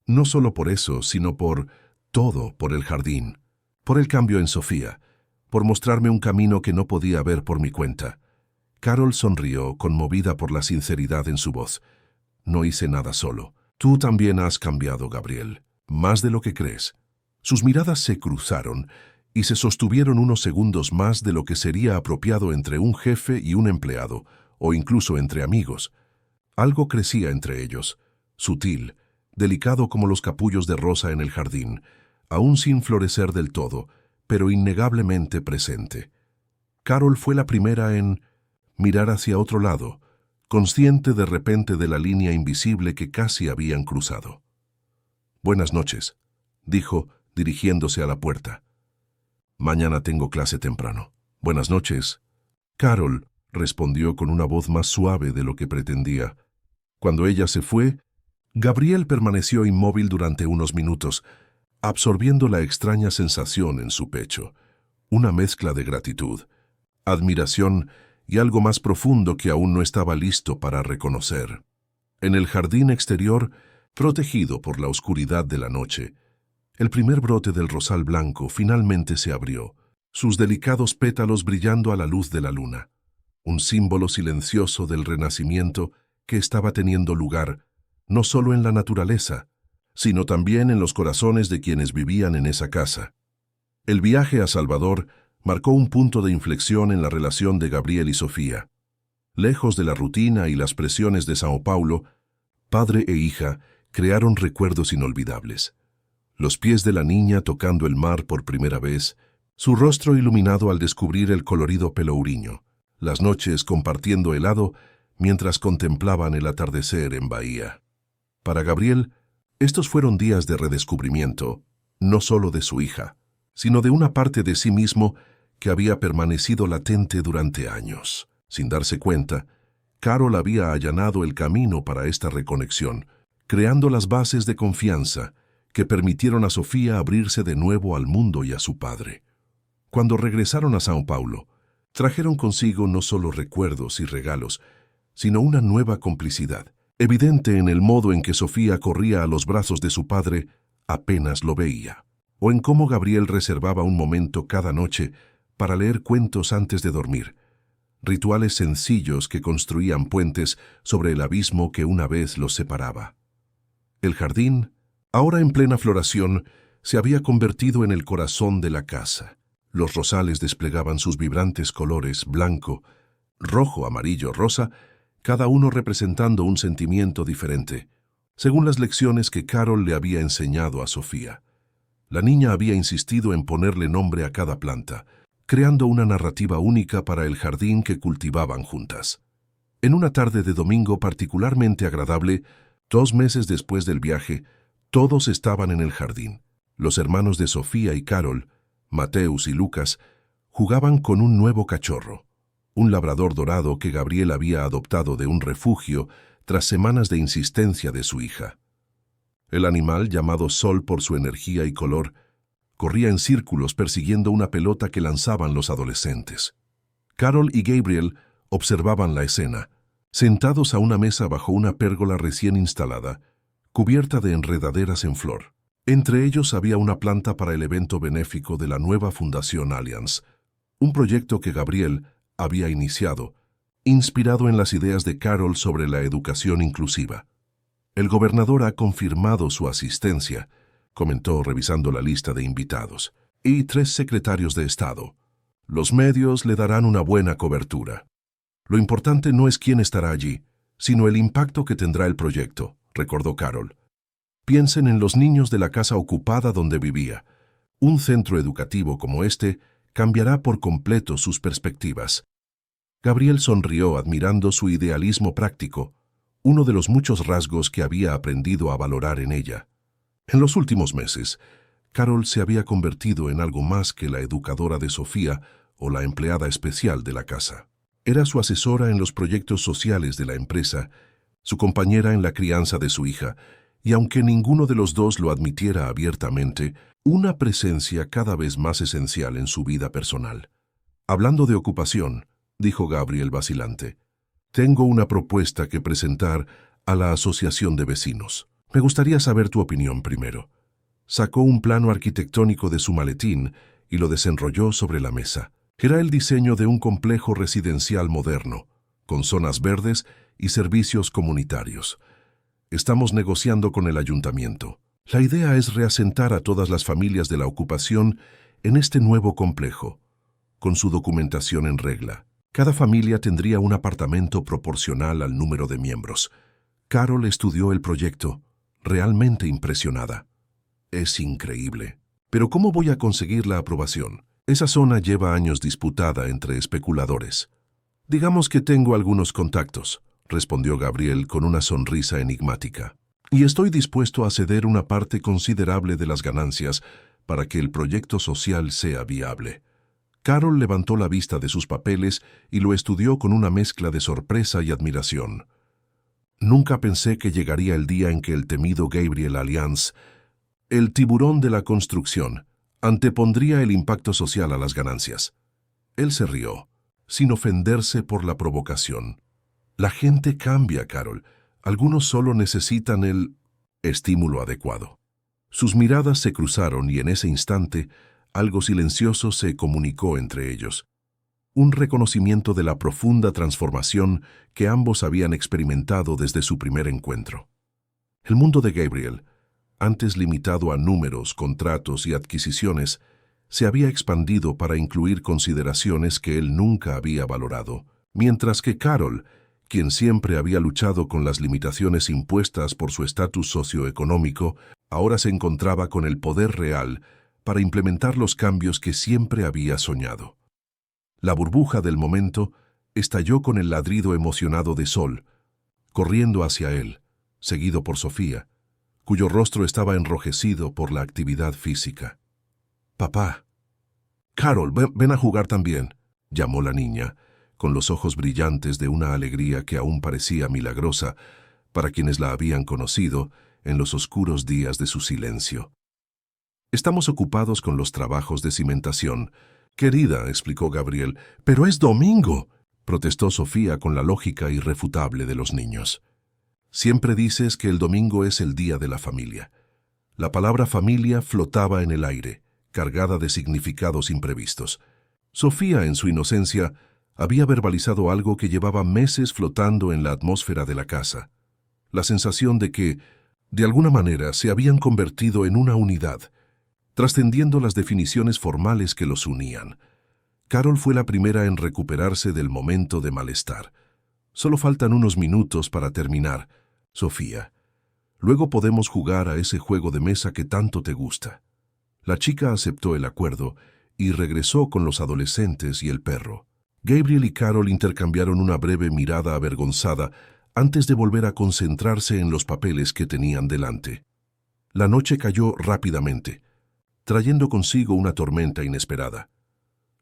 «No solo por eso, sino por todo, por el jardín, por el cambio en Sofía, por mostrarme un camino que no podía ver por mi cuenta». Carol sonrió, conmovida por la sinceridad en su voz. «No hice nada solo. Tú también has cambiado, Gabriel, más de lo que crees». Sus miradas se cruzaron y se sostuvieron unos segundos más de lo que sería apropiado entre un jefe y un empleado, o incluso entre amigos. Algo crecía entre ellos, sutil, delicado como los capullos de rosa en el jardín, aún sin florecer del todo, pero innegablemente presente. Carol fue la primera en mirar hacia otro lado, consciente de repente de la línea invisible que casi habían cruzado. «Buenas noches», dijo, dirigiéndose a la puerta. «Mañana tengo clase temprano». «Buenas noches». Carol respondió con una voz más suave de lo que pretendía. Cuando ella se fue, Gabriel permaneció inmóvil durante unos minutos, absorbiendo la extraña sensación en su pecho, una mezcla de gratitud, admiración y algo más profundo que aún no estaba listo para reconocer. En el jardín exterior, protegido por la oscuridad de la noche, el primer brote del rosal blanco finalmente se abrió, sus delicados pétalos brillando a la luz de la luna, un símbolo silencioso del renacimiento que estaba teniendo lugar no solo en la naturaleza, sino también en los corazones de quienes vivían en esa casa. El viaje a Salvador marcó un punto de inflexión en la relación de Gabriel y Sofía. Lejos de la rutina y las presiones de Sao Paulo, padre e hija crearon recuerdos inolvidables. Los pies de la niña tocando el mar por primera vez, su rostro iluminado al descubrir el colorido pelourinho, las noches compartiendo helado mientras contemplaban el atardecer en Bahía. Para Gabriel, Estos fueron días de redescubrimiento, no solo de su hija, sino de una parte de sí mismo que había permanecido latente durante años. Sin darse cuenta, Carol había allanado el camino para esta reconexión, creando las bases de confianza que permitieron a Sofía abrirse de nuevo al mundo y a su padre. Cuando regresaron a São Paulo, trajeron consigo no solo recuerdos y regalos, sino una nueva complicidad, evidente en el modo en que Sofía corría a los brazos de su padre apenas lo veía, o en cómo Gabriel reservaba un momento cada noche para leer cuentos antes de dormir, rituales sencillos que construían puentes sobre el abismo que una vez los separaba. El jardín, ahora en plena floración, se había convertido en el corazón de la casa. Los rosales desplegaban sus vibrantes colores blanco, rojo, amarillo, rosa, cada uno representando un sentimiento diferente, según las lecciones que Carol le había enseñado a Sofía. La niña había insistido en ponerle nombre a cada planta, creando una narrativa única para el jardín que cultivaban juntas. En una tarde de domingo particularmente agradable, 2 meses después del viaje, todos estaban en el jardín. Los hermanos de Sofía y Carol, Mateus y Lucas, jugaban con un nuevo cachorro, un labrador dorado que Gabriel había adoptado de un refugio tras semanas de insistencia de su hija. El animal, llamado Sol por su energía y color, corría en círculos persiguiendo una pelota que lanzaban los adolescentes. Carol y Gabriel observaban la escena, sentados a una mesa bajo una pérgola recién instalada, cubierta de enredaderas en flor. Entre ellos había una planta para el evento benéfico de la nueva Fundación Allianz, un proyecto que Gabriel había iniciado, inspirado en las ideas de Carol sobre la educación inclusiva. El gobernador ha confirmado su asistencia, comentó revisando la lista de invitados, y 3 secretarios de Estado. Los medios le darán una buena cobertura. Lo importante no es quién estará allí, sino el impacto que tendrá el proyecto, recordó Carol. Piensen en los niños de la casa ocupada donde vivía. Un centro educativo como este cambiará por completo sus perspectivas. Gabriel sonrió admirando su idealismo práctico, uno de los muchos rasgos que había aprendido a valorar en ella. En los últimos meses, Carol se había convertido en algo más que la educadora de Sofía o la empleada especial de la casa. Era su asesora en los proyectos sociales de la empresa, su compañera en la crianza de su hija, y aunque ninguno de los dos lo admitiera abiertamente, una presencia cada vez más esencial en su vida personal. Hablando de ocupación, dijo Gabriel vacilante, tengo una propuesta que presentar a la asociación de vecinos. Me gustaría saber tu opinión primero. Sacó un plano arquitectónico de su maletín y lo desenrolló sobre la mesa. Era el diseño de un complejo residencial moderno, con zonas verdes y servicios comunitarios. Estamos negociando con el ayuntamiento. La idea es reasentar a todas las familias de la ocupación en este nuevo complejo, con su documentación en regla. Cada familia tendría un apartamento proporcional al número de miembros. Carol estudió el proyecto, realmente impresionada. Es increíble. Pero ¿cómo voy a conseguir la aprobación? Esa zona lleva años disputada entre especuladores. Digamos que tengo algunos contactos, respondió Gabriel con una sonrisa enigmática. Y estoy dispuesto a ceder una parte considerable de las ganancias para que el proyecto social sea viable. Carol levantó la vista de sus papeles y lo estudió con una mezcla de sorpresa y admiración. Nunca pensé que llegaría el día en que el temido Gabriel Allianz, el tiburón de la construcción, antepondría el impacto social a las ganancias. Él se rió, sin ofenderse por la provocación. La gente cambia, Carol. Algunos solo necesitan el estímulo adecuado. Sus miradas se cruzaron y en ese instante algo silencioso se comunicó entre ellos. Un reconocimiento de la profunda transformación que ambos habían experimentado desde su primer encuentro. El mundo de Gabriel, antes limitado a números, contratos y adquisiciones, se había expandido para incluir consideraciones que él nunca había valorado, mientras que Carol, quien siempre había luchado con las limitaciones impuestas por su estatus socioeconómico, ahora se encontraba con el poder real para implementar los cambios que siempre había soñado. La burbuja del momento estalló con el ladrido emocionado de Sol, corriendo hacia él, seguido por Sofía, cuyo rostro estaba enrojecido por la actividad física. «Papá». «Carol, ven a jugar también», llamó la niña, con los ojos brillantes de una alegría que aún parecía milagrosa para quienes la habían conocido en los oscuros días de su silencio. «Estamos ocupados con los trabajos de cimentación». «Querida», explicó Gabriel. «Pero es domingo», protestó Sofía con la lógica irrefutable de los niños. «Siempre dices que el domingo es el día de la familia». La palabra familia flotaba en el aire, cargada de significados imprevistos. Sofía, en su inocencia, había verbalizado algo que llevaba meses flotando en la atmósfera de la casa. La sensación de que, de alguna manera, se habían convertido en una unidad, trascendiendo las definiciones formales que los unían. Carol fue la primera en recuperarse del momento de malestar. «Solo faltan unos minutos para terminar, Sofía. Luego podemos jugar a ese juego de mesa que tanto te gusta». La chica aceptó el acuerdo y regresó con los adolescentes y el perro. Gabriel y Carol intercambiaron una breve mirada avergonzada antes de volver a concentrarse en los papeles que tenían delante. La noche cayó rápidamente, trayendo consigo una tormenta inesperada.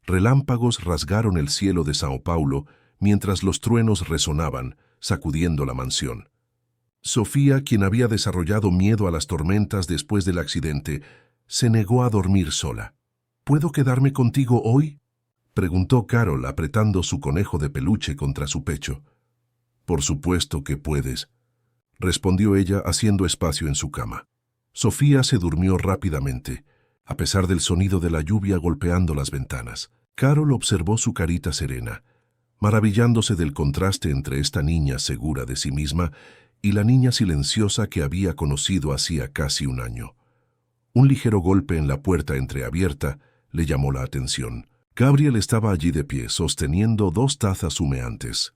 Relámpagos rasgaron el cielo de Sao Paulo mientras los truenos resonaban, sacudiendo la mansión. Sofía, quien había desarrollado miedo a las tormentas después del accidente, se negó a dormir sola. «¿Puedo quedarme contigo hoy?», preguntó Carol, apretando su conejo de peluche contra su pecho. «Por supuesto que puedes», respondió ella haciendo espacio en su cama. Sofía se durmió rápidamente, a pesar del sonido de la lluvia golpeando las ventanas. Carol observó su carita serena, maravillándose del contraste entre esta niña segura de sí misma y la niña silenciosa que había conocido hacía casi un año. Un ligero golpe en la puerta entreabierta le llamó la atención. Gabriel estaba allí de pie, sosteniendo 2 tazas humeantes.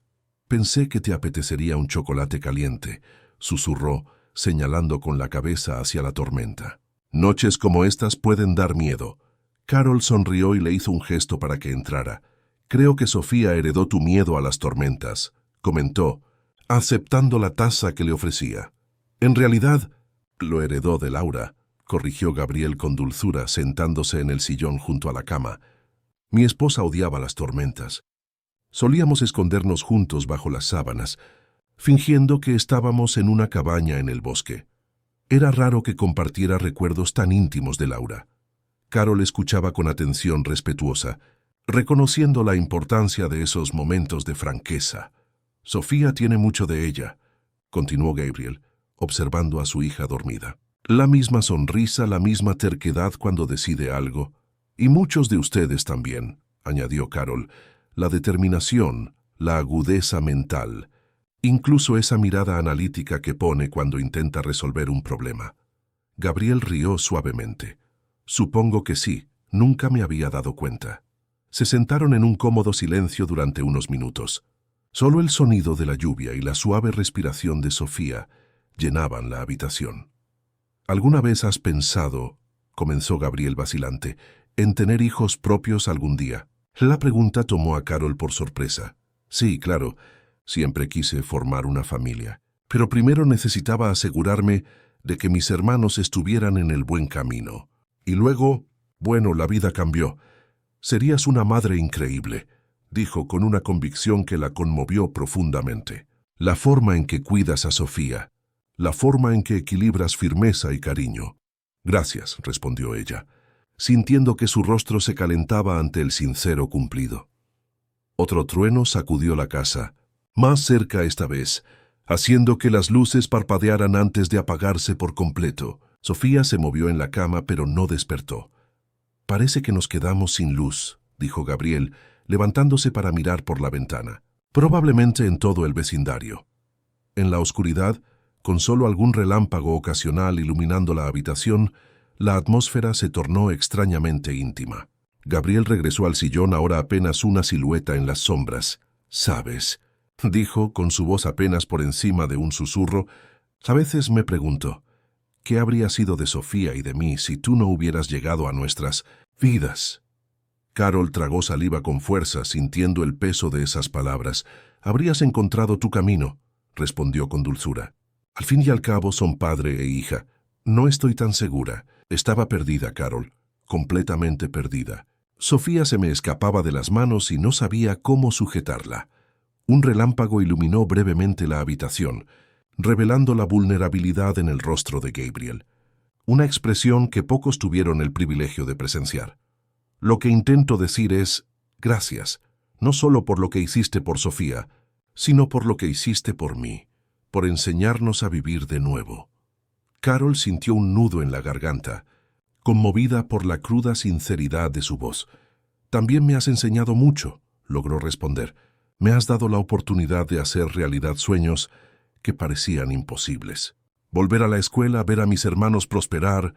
«Pensé que te apetecería un chocolate caliente», susurró, señalando con la cabeza hacia la tormenta. «Noches como estas pueden dar miedo». Carol sonrió y le hizo un gesto para que entrara. «Creo que Sofía heredó tu miedo a las tormentas», comentó, aceptando la taza que le ofrecía. «En realidad, lo heredó de Laura», corrigió Gabriel con dulzura, sentándose en el sillón junto a la cama. «Mi esposa odiaba las tormentas. Solíamos escondernos juntos bajo las sábanas, fingiendo que estábamos en una cabaña en el bosque. Era raro que compartiera recuerdos tan íntimos de Laura». Carol escuchaba con atención respetuosa, reconociendo la importancia de esos momentos de franqueza. «Sofía tiene mucho de ella», continuó Gabriel, observando a su hija dormida. «La misma sonrisa, la misma terquedad cuando decide algo. Y muchos de ustedes también», añadió Carol, «la determinación, la agudeza mental, incluso esa mirada analítica que pone cuando intenta resolver un problema». Gabriel rió suavemente. «Supongo que sí, nunca me había dado cuenta». Se sentaron en un cómodo silencio durante unos minutos. Solo el sonido de la lluvia y la suave respiración de Sofía llenaban la habitación. «¿Alguna vez has pensado», comenzó Gabriel vacilante, «en tener hijos propios algún día?» La pregunta tomó a Carol por sorpresa. «Sí, claro, siempre quise formar una familia. Pero primero necesitaba asegurarme de que mis hermanos estuvieran en el buen camino. Y luego, bueno, la vida cambió. Serías una madre increíble», dijo con una convicción que la conmovió profundamente. «La forma en que cuidas a Sofía, la forma en que equilibras firmeza y cariño». «Gracias», respondió ella, sintiendo que su rostro se calentaba ante el sincero cumplido. Otro trueno sacudió la casa, más cerca esta vez, haciendo que las luces parpadearan antes de apagarse por completo. Sofía se movió en la cama, pero no despertó. «Parece que nos quedamos sin luz», dijo Gabriel, levantándose para mirar por la ventana. «Probablemente en todo el vecindario». En la oscuridad, con solo algún relámpago ocasional iluminando la habitación, la atmósfera se tornó extrañamente íntima. Gabriel regresó al sillón, ahora apenas una silueta en las sombras. «¿Sabes?», dijo con su voz apenas por encima de un susurro, «a veces me pregunto, ¿qué habría sido de Sofía y de mí si tú no hubieras llegado a nuestras vidas?» Carol tragó saliva con fuerza, sintiendo el peso de esas palabras. «Habrías encontrado tu camino», respondió con dulzura. «Al fin y al cabo son padre e hija, No estoy tan segura. Estaba perdida, Carol, completamente perdida. Sofía se me escapaba de las manos y no sabía cómo sujetarla. Un relámpago iluminó brevemente la habitación, revelando la vulnerabilidad en el rostro de Gabriel. Una expresión que pocos tuvieron el privilegio de presenciar. Lo que intento decir es, gracias, no solo por lo que hiciste por Sofía, sino por lo que hiciste por mí, por enseñarnos a vivir de nuevo. Carol sintió un nudo en la garganta, conmovida por la cruda sinceridad de su voz. También me has enseñado mucho, logró responder. Me has dado la oportunidad de hacer realidad sueños que parecían imposibles. Volver a la escuela, ver a mis hermanos prosperar.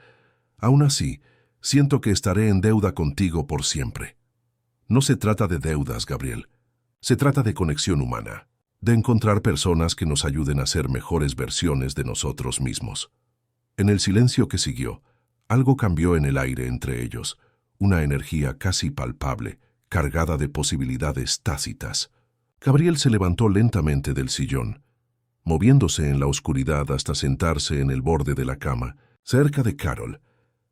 Aún así, siento que estaré en deuda contigo por siempre. No se trata de deudas, Gabriel. Se trata de conexión humana, de encontrar personas que nos ayuden a ser mejores versiones de nosotros mismos. En el silencio que siguió, algo cambió en el aire entre ellos, una energía casi palpable, cargada de posibilidades tácitas. Gabriel se levantó lentamente del sillón, moviéndose en la oscuridad hasta sentarse en el borde de la cama, cerca de Carol,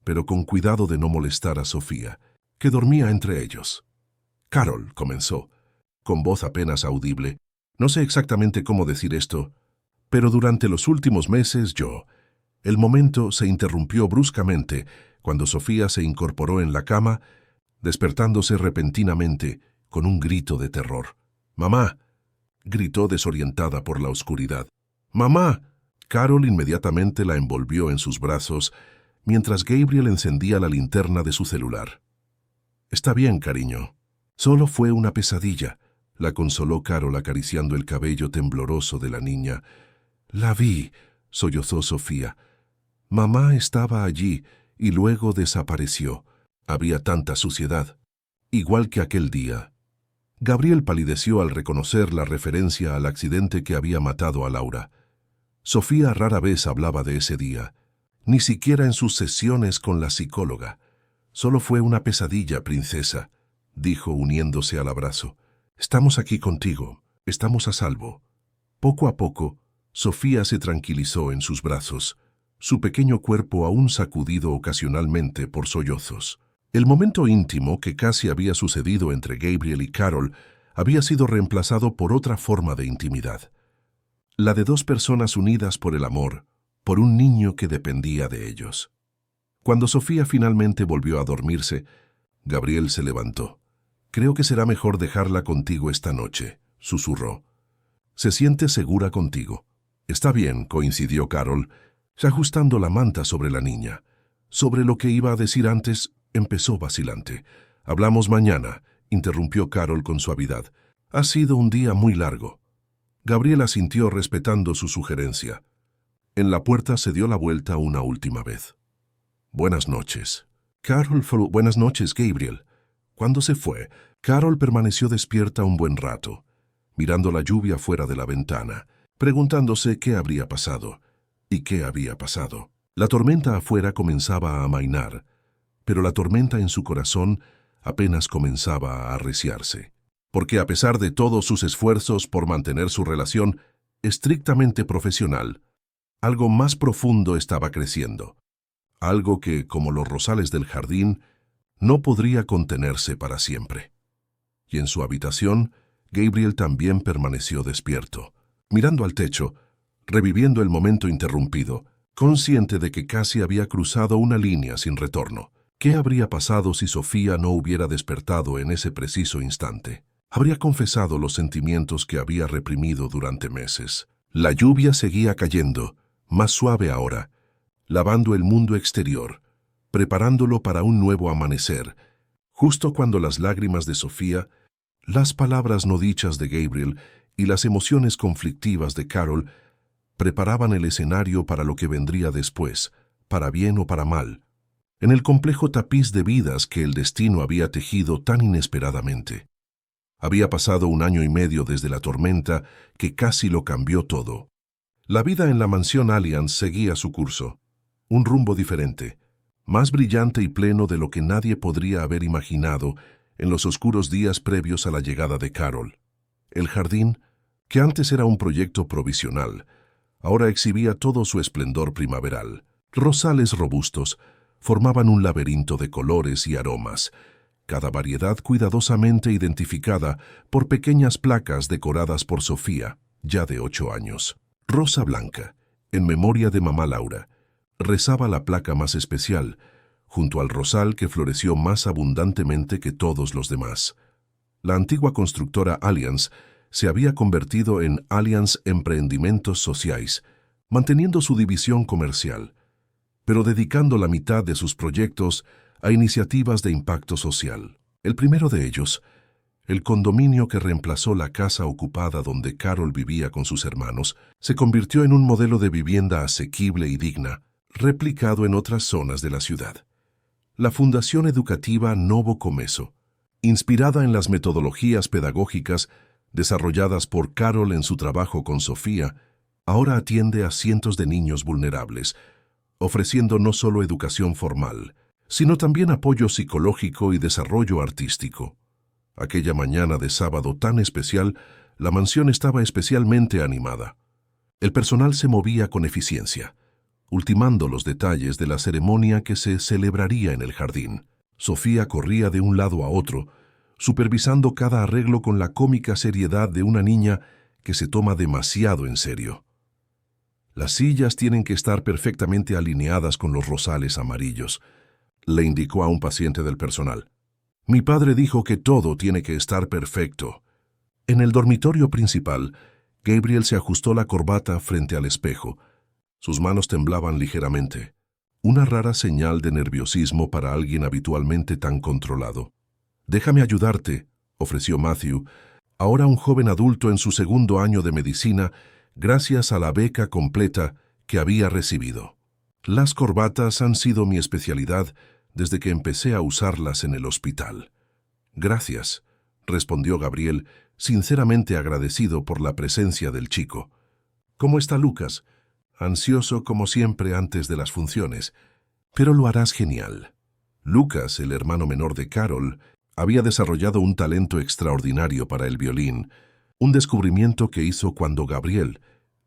pero con cuidado de no molestar a Sofía, que dormía entre ellos. Carol, comenzó, con voz apenas audible, no sé exactamente cómo decir esto, pero durante los últimos meses El momento se interrumpió bruscamente cuando Sofía se incorporó en la cama, despertándose repentinamente con un grito de terror. «¡Mamá!», gritó desorientada por la oscuridad. «¡Mamá!». Carol inmediatamente la envolvió en sus brazos mientras Gabriel encendía la linterna de su celular. «Está bien, cariño. Solo fue una pesadilla», la consoló Carol acariciando el cabello tembloroso de la niña. «La vi», sollozó Sofía. «Mamá estaba allí y luego desapareció. Había tanta suciedad. Igual que aquel día». Gabriel palideció al reconocer la referencia al accidente que había matado a Laura. Sofía rara vez hablaba de ese día, ni siquiera en sus sesiones con la psicóloga. «Solo fue una pesadilla, princesa», dijo uniéndose al abrazo. «Estamos aquí contigo, estamos a salvo». Poco a poco, Sofía se tranquilizó en sus brazos, su pequeño cuerpo aún sacudido ocasionalmente por sollozos. El momento íntimo que casi había sucedido entre Gabriel y Carol había sido reemplazado por otra forma de intimidad. La de dos personas unidas por el amor, por un niño que dependía de ellos. Cuando Sofía finalmente volvió a dormirse, Gabriel se levantó. «Creo que será mejor dejarla contigo esta noche», susurró. «Se siente segura contigo». «Está bien», coincidió Carol, ajustando la manta sobre la niña. Sobre lo que iba a decir antes, empezó vacilante. «Hablamos mañana», interrumpió Carol con suavidad. «Ha sido un día muy largo». Gabriel asintió respetando su sugerencia. En la puerta se dio la vuelta una última vez. «Buenas noches». «Buenas noches, Gabriel». Cuando se fue, Carol permaneció despierta un buen rato, mirando la lluvia fuera de la ventana, preguntándose qué habría pasado y qué había pasado. La tormenta afuera comenzaba a amainar, pero la tormenta en su corazón apenas comenzaba a arreciarse, porque a pesar de todos sus esfuerzos por mantener su relación estrictamente profesional, algo más profundo estaba creciendo, algo que, como los rosales del jardín, no podría contenerse para siempre. Y en su habitación, Gabriel también permaneció despierto, mirando al techo, reviviendo el momento interrumpido, consciente de que casi había cruzado una línea sin retorno. ¿Qué habría pasado si Sofía no hubiera despertado en ese preciso instante? Habría confesado los sentimientos que había reprimido durante meses. La lluvia seguía cayendo, más suave ahora, lavando el mundo exterior, preparándolo para un nuevo amanecer, justo cuando las lágrimas de Sofía, las palabras no dichas de Gabriel y las emociones conflictivas de Carol preparaban el escenario para lo que vendría después, para bien o para mal, en el complejo tapiz de vidas que el destino había tejido tan inesperadamente. Había pasado 1 año y medio desde la tormenta que casi lo cambió todo. La vida en la mansión Allianz seguía su curso, un rumbo diferente, más brillante y pleno de lo que nadie podría haber imaginado en los oscuros días previos a la llegada de Carol. El jardín, que antes era un proyecto provisional, ahora exhibía todo su esplendor primaveral, Rosales robustos formaban un laberinto de colores y aromas, cada variedad cuidadosamente identificada por pequeñas placas decoradas por Sofía, ya de 8 años. Rosa blanca, en memoria de mamá Laura, rezaba la placa más especial, junto al rosal que floreció más abundantemente que todos los demás. La antigua constructora Allianz se había convertido en Allianz Empreendimentos Sociais, manteniendo su división comercial, pero dedicando la mitad de sus proyectos a iniciativas de impacto social. El primero de ellos, el condominio que reemplazó la casa ocupada donde Carol vivía con sus hermanos, se convirtió en un modelo de vivienda asequible y digna, replicado en otras zonas de la ciudad. La Fundación Educativa Novo Começo, inspirada en las metodologías pedagógicas desarrolladas por Carol en su trabajo con Sofía, ahora atiende a cientos de niños vulnerables, ofreciendo no solo educación formal, sino también apoyo psicológico y desarrollo artístico. Aquella mañana de sábado tan especial, la mansión estaba especialmente animada. El personal se movía con eficiencia, ultimando los detalles de la ceremonia que se celebraría en el jardín. Sofía corría de un lado a otro, supervisando cada arreglo con la cómica seriedad de una niña que se toma demasiado en serio. Las sillas tienen que estar perfectamente alineadas con los rosales amarillos, le indicó a un paciente del personal. Mi padre dijo que todo tiene que estar perfecto. En el dormitorio principal, Gabriel se ajustó la corbata frente al espejo. Sus manos temblaban ligeramente, una rara señal de nerviosismo para alguien habitualmente tan controlado. Déjame ayudarte, ofreció Matthew, ahora un joven adulto en su segundo año de medicina, gracias a la beca completa que había recibido. Las corbatas han sido mi especialidad desde que empecé a usarlas en el hospital. Gracias, respondió Gabriel, sinceramente agradecido por la presencia del chico. ¿Cómo está Lucas? Ansioso como siempre antes de las funciones, pero lo harás genial. Lucas, el hermano menor de Carol, había desarrollado un talento extraordinario para el violín, un descubrimiento que hizo cuando Gabriel,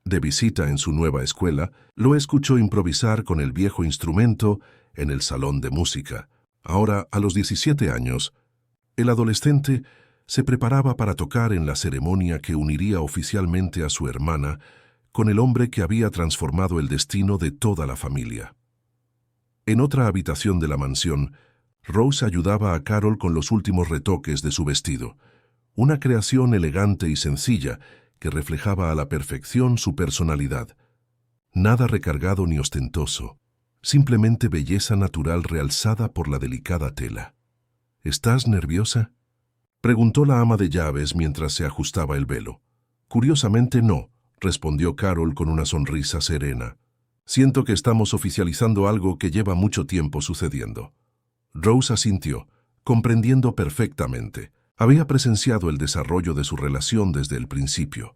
de visita en su nueva escuela, lo escuchó improvisar con el viejo instrumento en el salón de música. Ahora, a los 17 años, el adolescente se preparaba para tocar en la ceremonia que uniría oficialmente a su hermana con el hombre que había transformado el destino de toda la familia. En otra habitación de la mansión, Rose ayudaba a Carol con los últimos retoques de su vestido, una creación elegante y sencilla que reflejaba a la perfección su personalidad. Nada recargado ni ostentoso, simplemente belleza natural realzada por la delicada tela. ¿Estás nerviosa?, preguntó la ama de llaves mientras se ajustaba el velo. Curiosamente no, respondió Carol con una sonrisa serena. Siento que estamos oficializando algo que lleva mucho tiempo sucediendo. Rose asintió, comprendiendo perfectamente. Había presenciado el desarrollo de su relación desde el principio.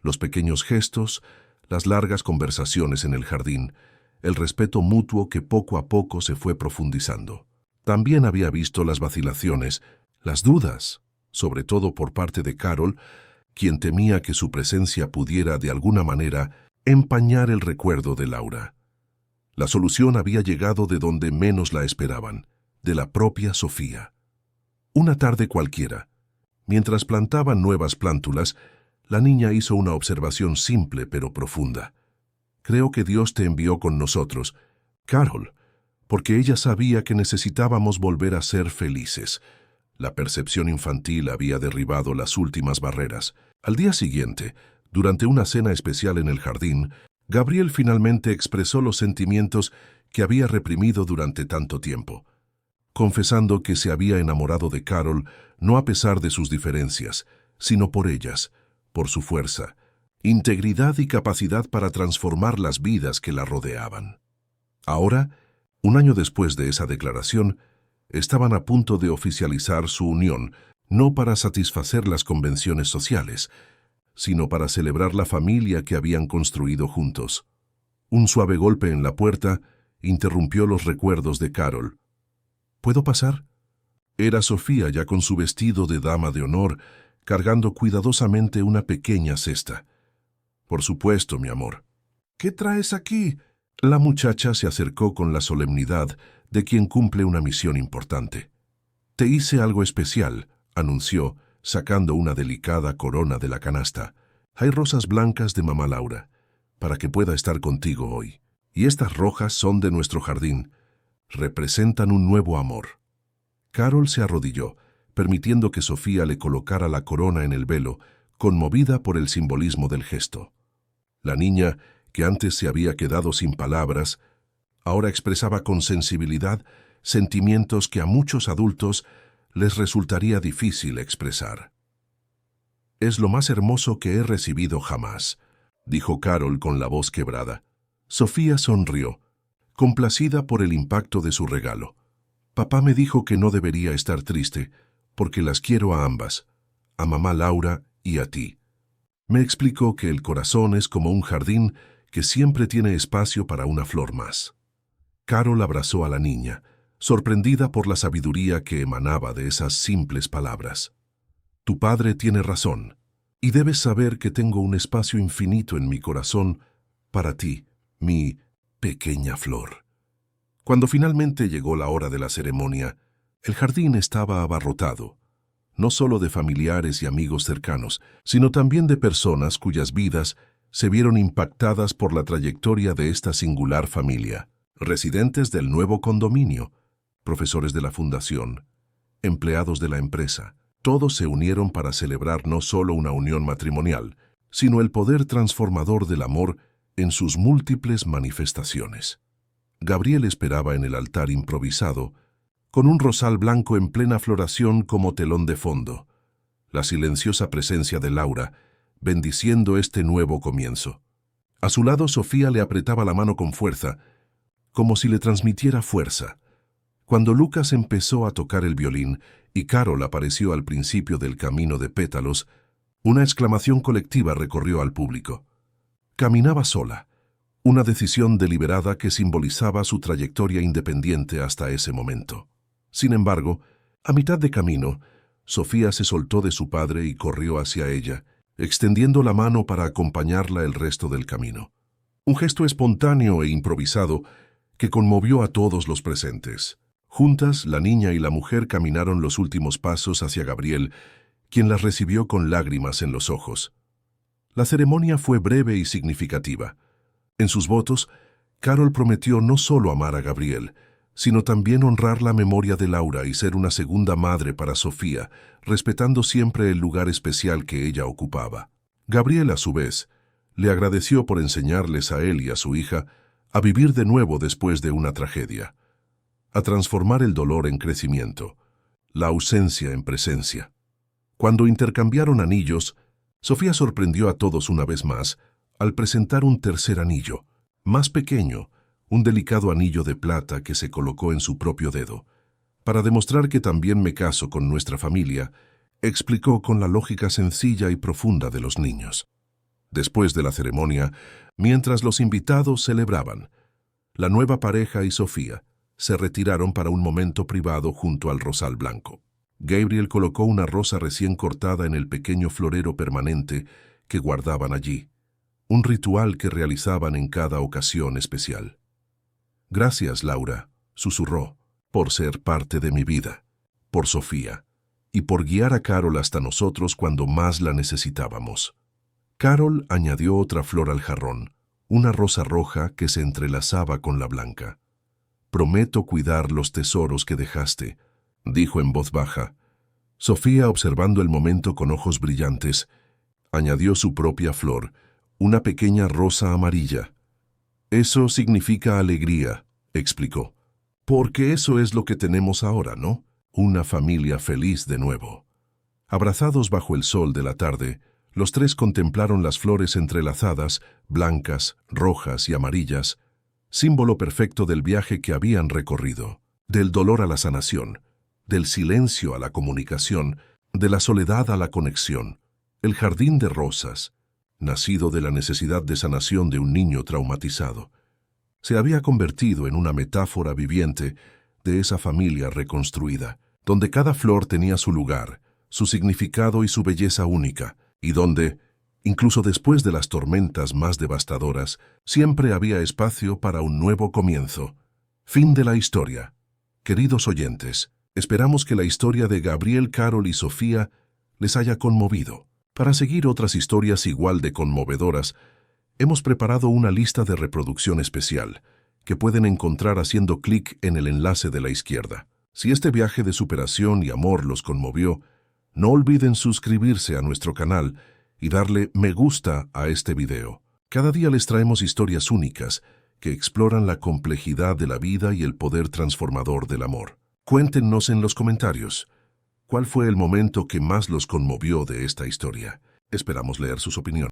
Los pequeños gestos, las largas conversaciones en el jardín, el respeto mutuo que poco a poco se fue profundizando. También había visto las vacilaciones, las dudas, sobre todo por parte de Carol, quien temía que su presencia pudiera de alguna manera empañar el recuerdo de Laura. La solución había llegado de donde menos la esperaban, de la propia Sofía. Una tarde cualquiera, mientras plantaban nuevas plántulas, la niña hizo una observación simple pero profunda. Creo que Dios te envió con nosotros, Carol, porque ella sabía que necesitábamos volver a ser felices. La percepción infantil había derribado las últimas barreras. Al día siguiente, durante una cena especial en el jardín, Gabriel finalmente expresó los sentimientos que había reprimido durante tanto tiempo, confesando que se había enamorado de Carol no a pesar de sus diferencias, sino por ellas, por su fuerza, integridad y capacidad para transformar las vidas que la rodeaban. Ahora, un año después de esa declaración, estaban a punto de oficializar su unión, no para satisfacer las convenciones sociales, sino para celebrar la familia que habían construido juntos. Un suave golpe en la puerta interrumpió los recuerdos de Carol. ¿Puedo pasar? Era Sofía ya con su vestido de dama de honor, cargando cuidadosamente una pequeña cesta. Por supuesto, mi amor. ¿Qué traes aquí? La muchacha se acercó con la solemnidad de quien cumple una misión importante. «Te hice algo especial», anunció, sacando una delicada corona de la canasta. «Hay rosas blancas de mamá Laura, para que pueda estar contigo hoy. Y estas rojas son de nuestro jardín. Representan un nuevo amor». Carol se arrodilló, permitiendo que Sofía le colocara la corona en el velo, conmovida por el simbolismo del gesto. La niña, que antes se había quedado sin palabras, ahora expresaba con sensibilidad sentimientos que a muchos adultos les resultaría difícil expresar. «Es lo más hermoso que he recibido jamás», dijo Carol con la voz quebrada. Sofía sonrió, complacida por el impacto de su regalo. «Papá me dijo que no debería estar triste, porque las quiero a ambas, a mamá Laura y a ti. Me explicó que el corazón es como un jardín que siempre tiene espacio para una flor más». Carol abrazó a la niña, sorprendida por la sabiduría que emanaba de esas simples palabras. «Tu padre tiene razón, y debes saber que tengo un espacio infinito en mi corazón para ti, mi pequeña flor». Cuando finalmente llegó la hora de la ceremonia, el jardín estaba abarrotado, no solo de familiares y amigos cercanos, sino también de personas cuyas vidas se vieron impactadas por la trayectoria de esta singular familia. Residentes del nuevo condominio, profesores de la fundación, empleados de la empresa, todos se unieron para celebrar no solo una unión matrimonial, sino el poder transformador del amor en sus múltiples manifestaciones. Gabriel esperaba en el altar improvisado, con un rosal blanco en plena floración como telón de fondo, la silenciosa presencia de Laura, bendiciendo este nuevo comienzo. A su lado, Sofía le apretaba la mano con fuerza, como si le transmitiera fuerza. Cuando Lucas empezó a tocar el violín y Carol apareció al principio del camino de pétalos, una exclamación colectiva recorrió al público. Caminaba sola, una decisión deliberada que simbolizaba su trayectoria independiente hasta ese momento. Sin embargo, a mitad de camino, Sofía se soltó de su padre y corrió hacia ella, extendiendo la mano para acompañarla el resto del camino. Un gesto espontáneo e improvisado que conmovió a todos los presentes. Juntas, la niña y la mujer caminaron los últimos pasos hacia Gabriel, quien las recibió con lágrimas en los ojos. La ceremonia fue breve y significativa. En sus votos, Carol prometió no solo amar a Gabriel, sino también honrar la memoria de Laura y ser una segunda madre para Sofía, respetando siempre el lugar especial que ella ocupaba. Gabriel, a su vez, le agradeció por enseñarles a él y a su hija a vivir de nuevo después de una tragedia, a transformar el dolor en crecimiento, la ausencia en presencia. Cuando intercambiaron anillos, Sofía sorprendió a todos una vez más al presentar un tercer anillo, más pequeño, un delicado anillo de plata que se colocó en su propio dedo. Para demostrar que también me caso con nuestra familia, explicó con la lógica sencilla y profunda de los niños. Después de la ceremonia, mientras los invitados celebraban, la nueva pareja y Sofía se retiraron para un momento privado junto al rosal blanco. Gabriel colocó una rosa recién cortada en el pequeño florero permanente que guardaban allí, un ritual que realizaban en cada ocasión especial. «Gracias, Laura», susurró, «por ser parte de mi vida, por Sofía, y por guiar a Carol hasta nosotros cuando más la necesitábamos». Carol añadió otra flor al jarrón, una rosa roja que se entrelazaba con la blanca. «Prometo cuidar los tesoros que dejaste», dijo en voz baja. Sofía, observando el momento con ojos brillantes, añadió su propia flor, una pequeña rosa amarilla. «Eso significa alegría», explicó. «Porque eso es lo que tenemos ahora, ¿no? Una familia feliz de nuevo». Abrazados bajo el sol de la tarde, los tres contemplaron las flores entrelazadas, blancas, rojas y amarillas, símbolo perfecto del viaje que habían recorrido, del dolor a la sanación, del silencio a la comunicación, de la soledad a la conexión. El jardín de rosas, nacido de la necesidad de sanación de un niño traumatizado, se había convertido en una metáfora viviente de esa familia reconstruida, donde cada flor tenía su lugar, su significado y su belleza única, y donde, Incluso después de las tormentas más devastadoras, siempre había espacio para un nuevo comienzo. Fin de la historia. Queridos oyentes, esperamos que la historia de Gabriel, Carol y Sofía les haya conmovido. Para seguir otras historias igual de conmovedoras, hemos preparado una lista de reproducción especial que pueden encontrar haciendo clic en el enlace de la izquierda. Si este viaje de superación y amor los conmovió, no olviden suscribirse a nuestro canal y darle me gusta a este video. Cada día les traemos historias únicas que exploran la complejidad de la vida y el poder transformador del amor. Cuéntenos en los comentarios cuál fue el momento que más los conmovió de esta historia. Esperamos leer sus opiniones.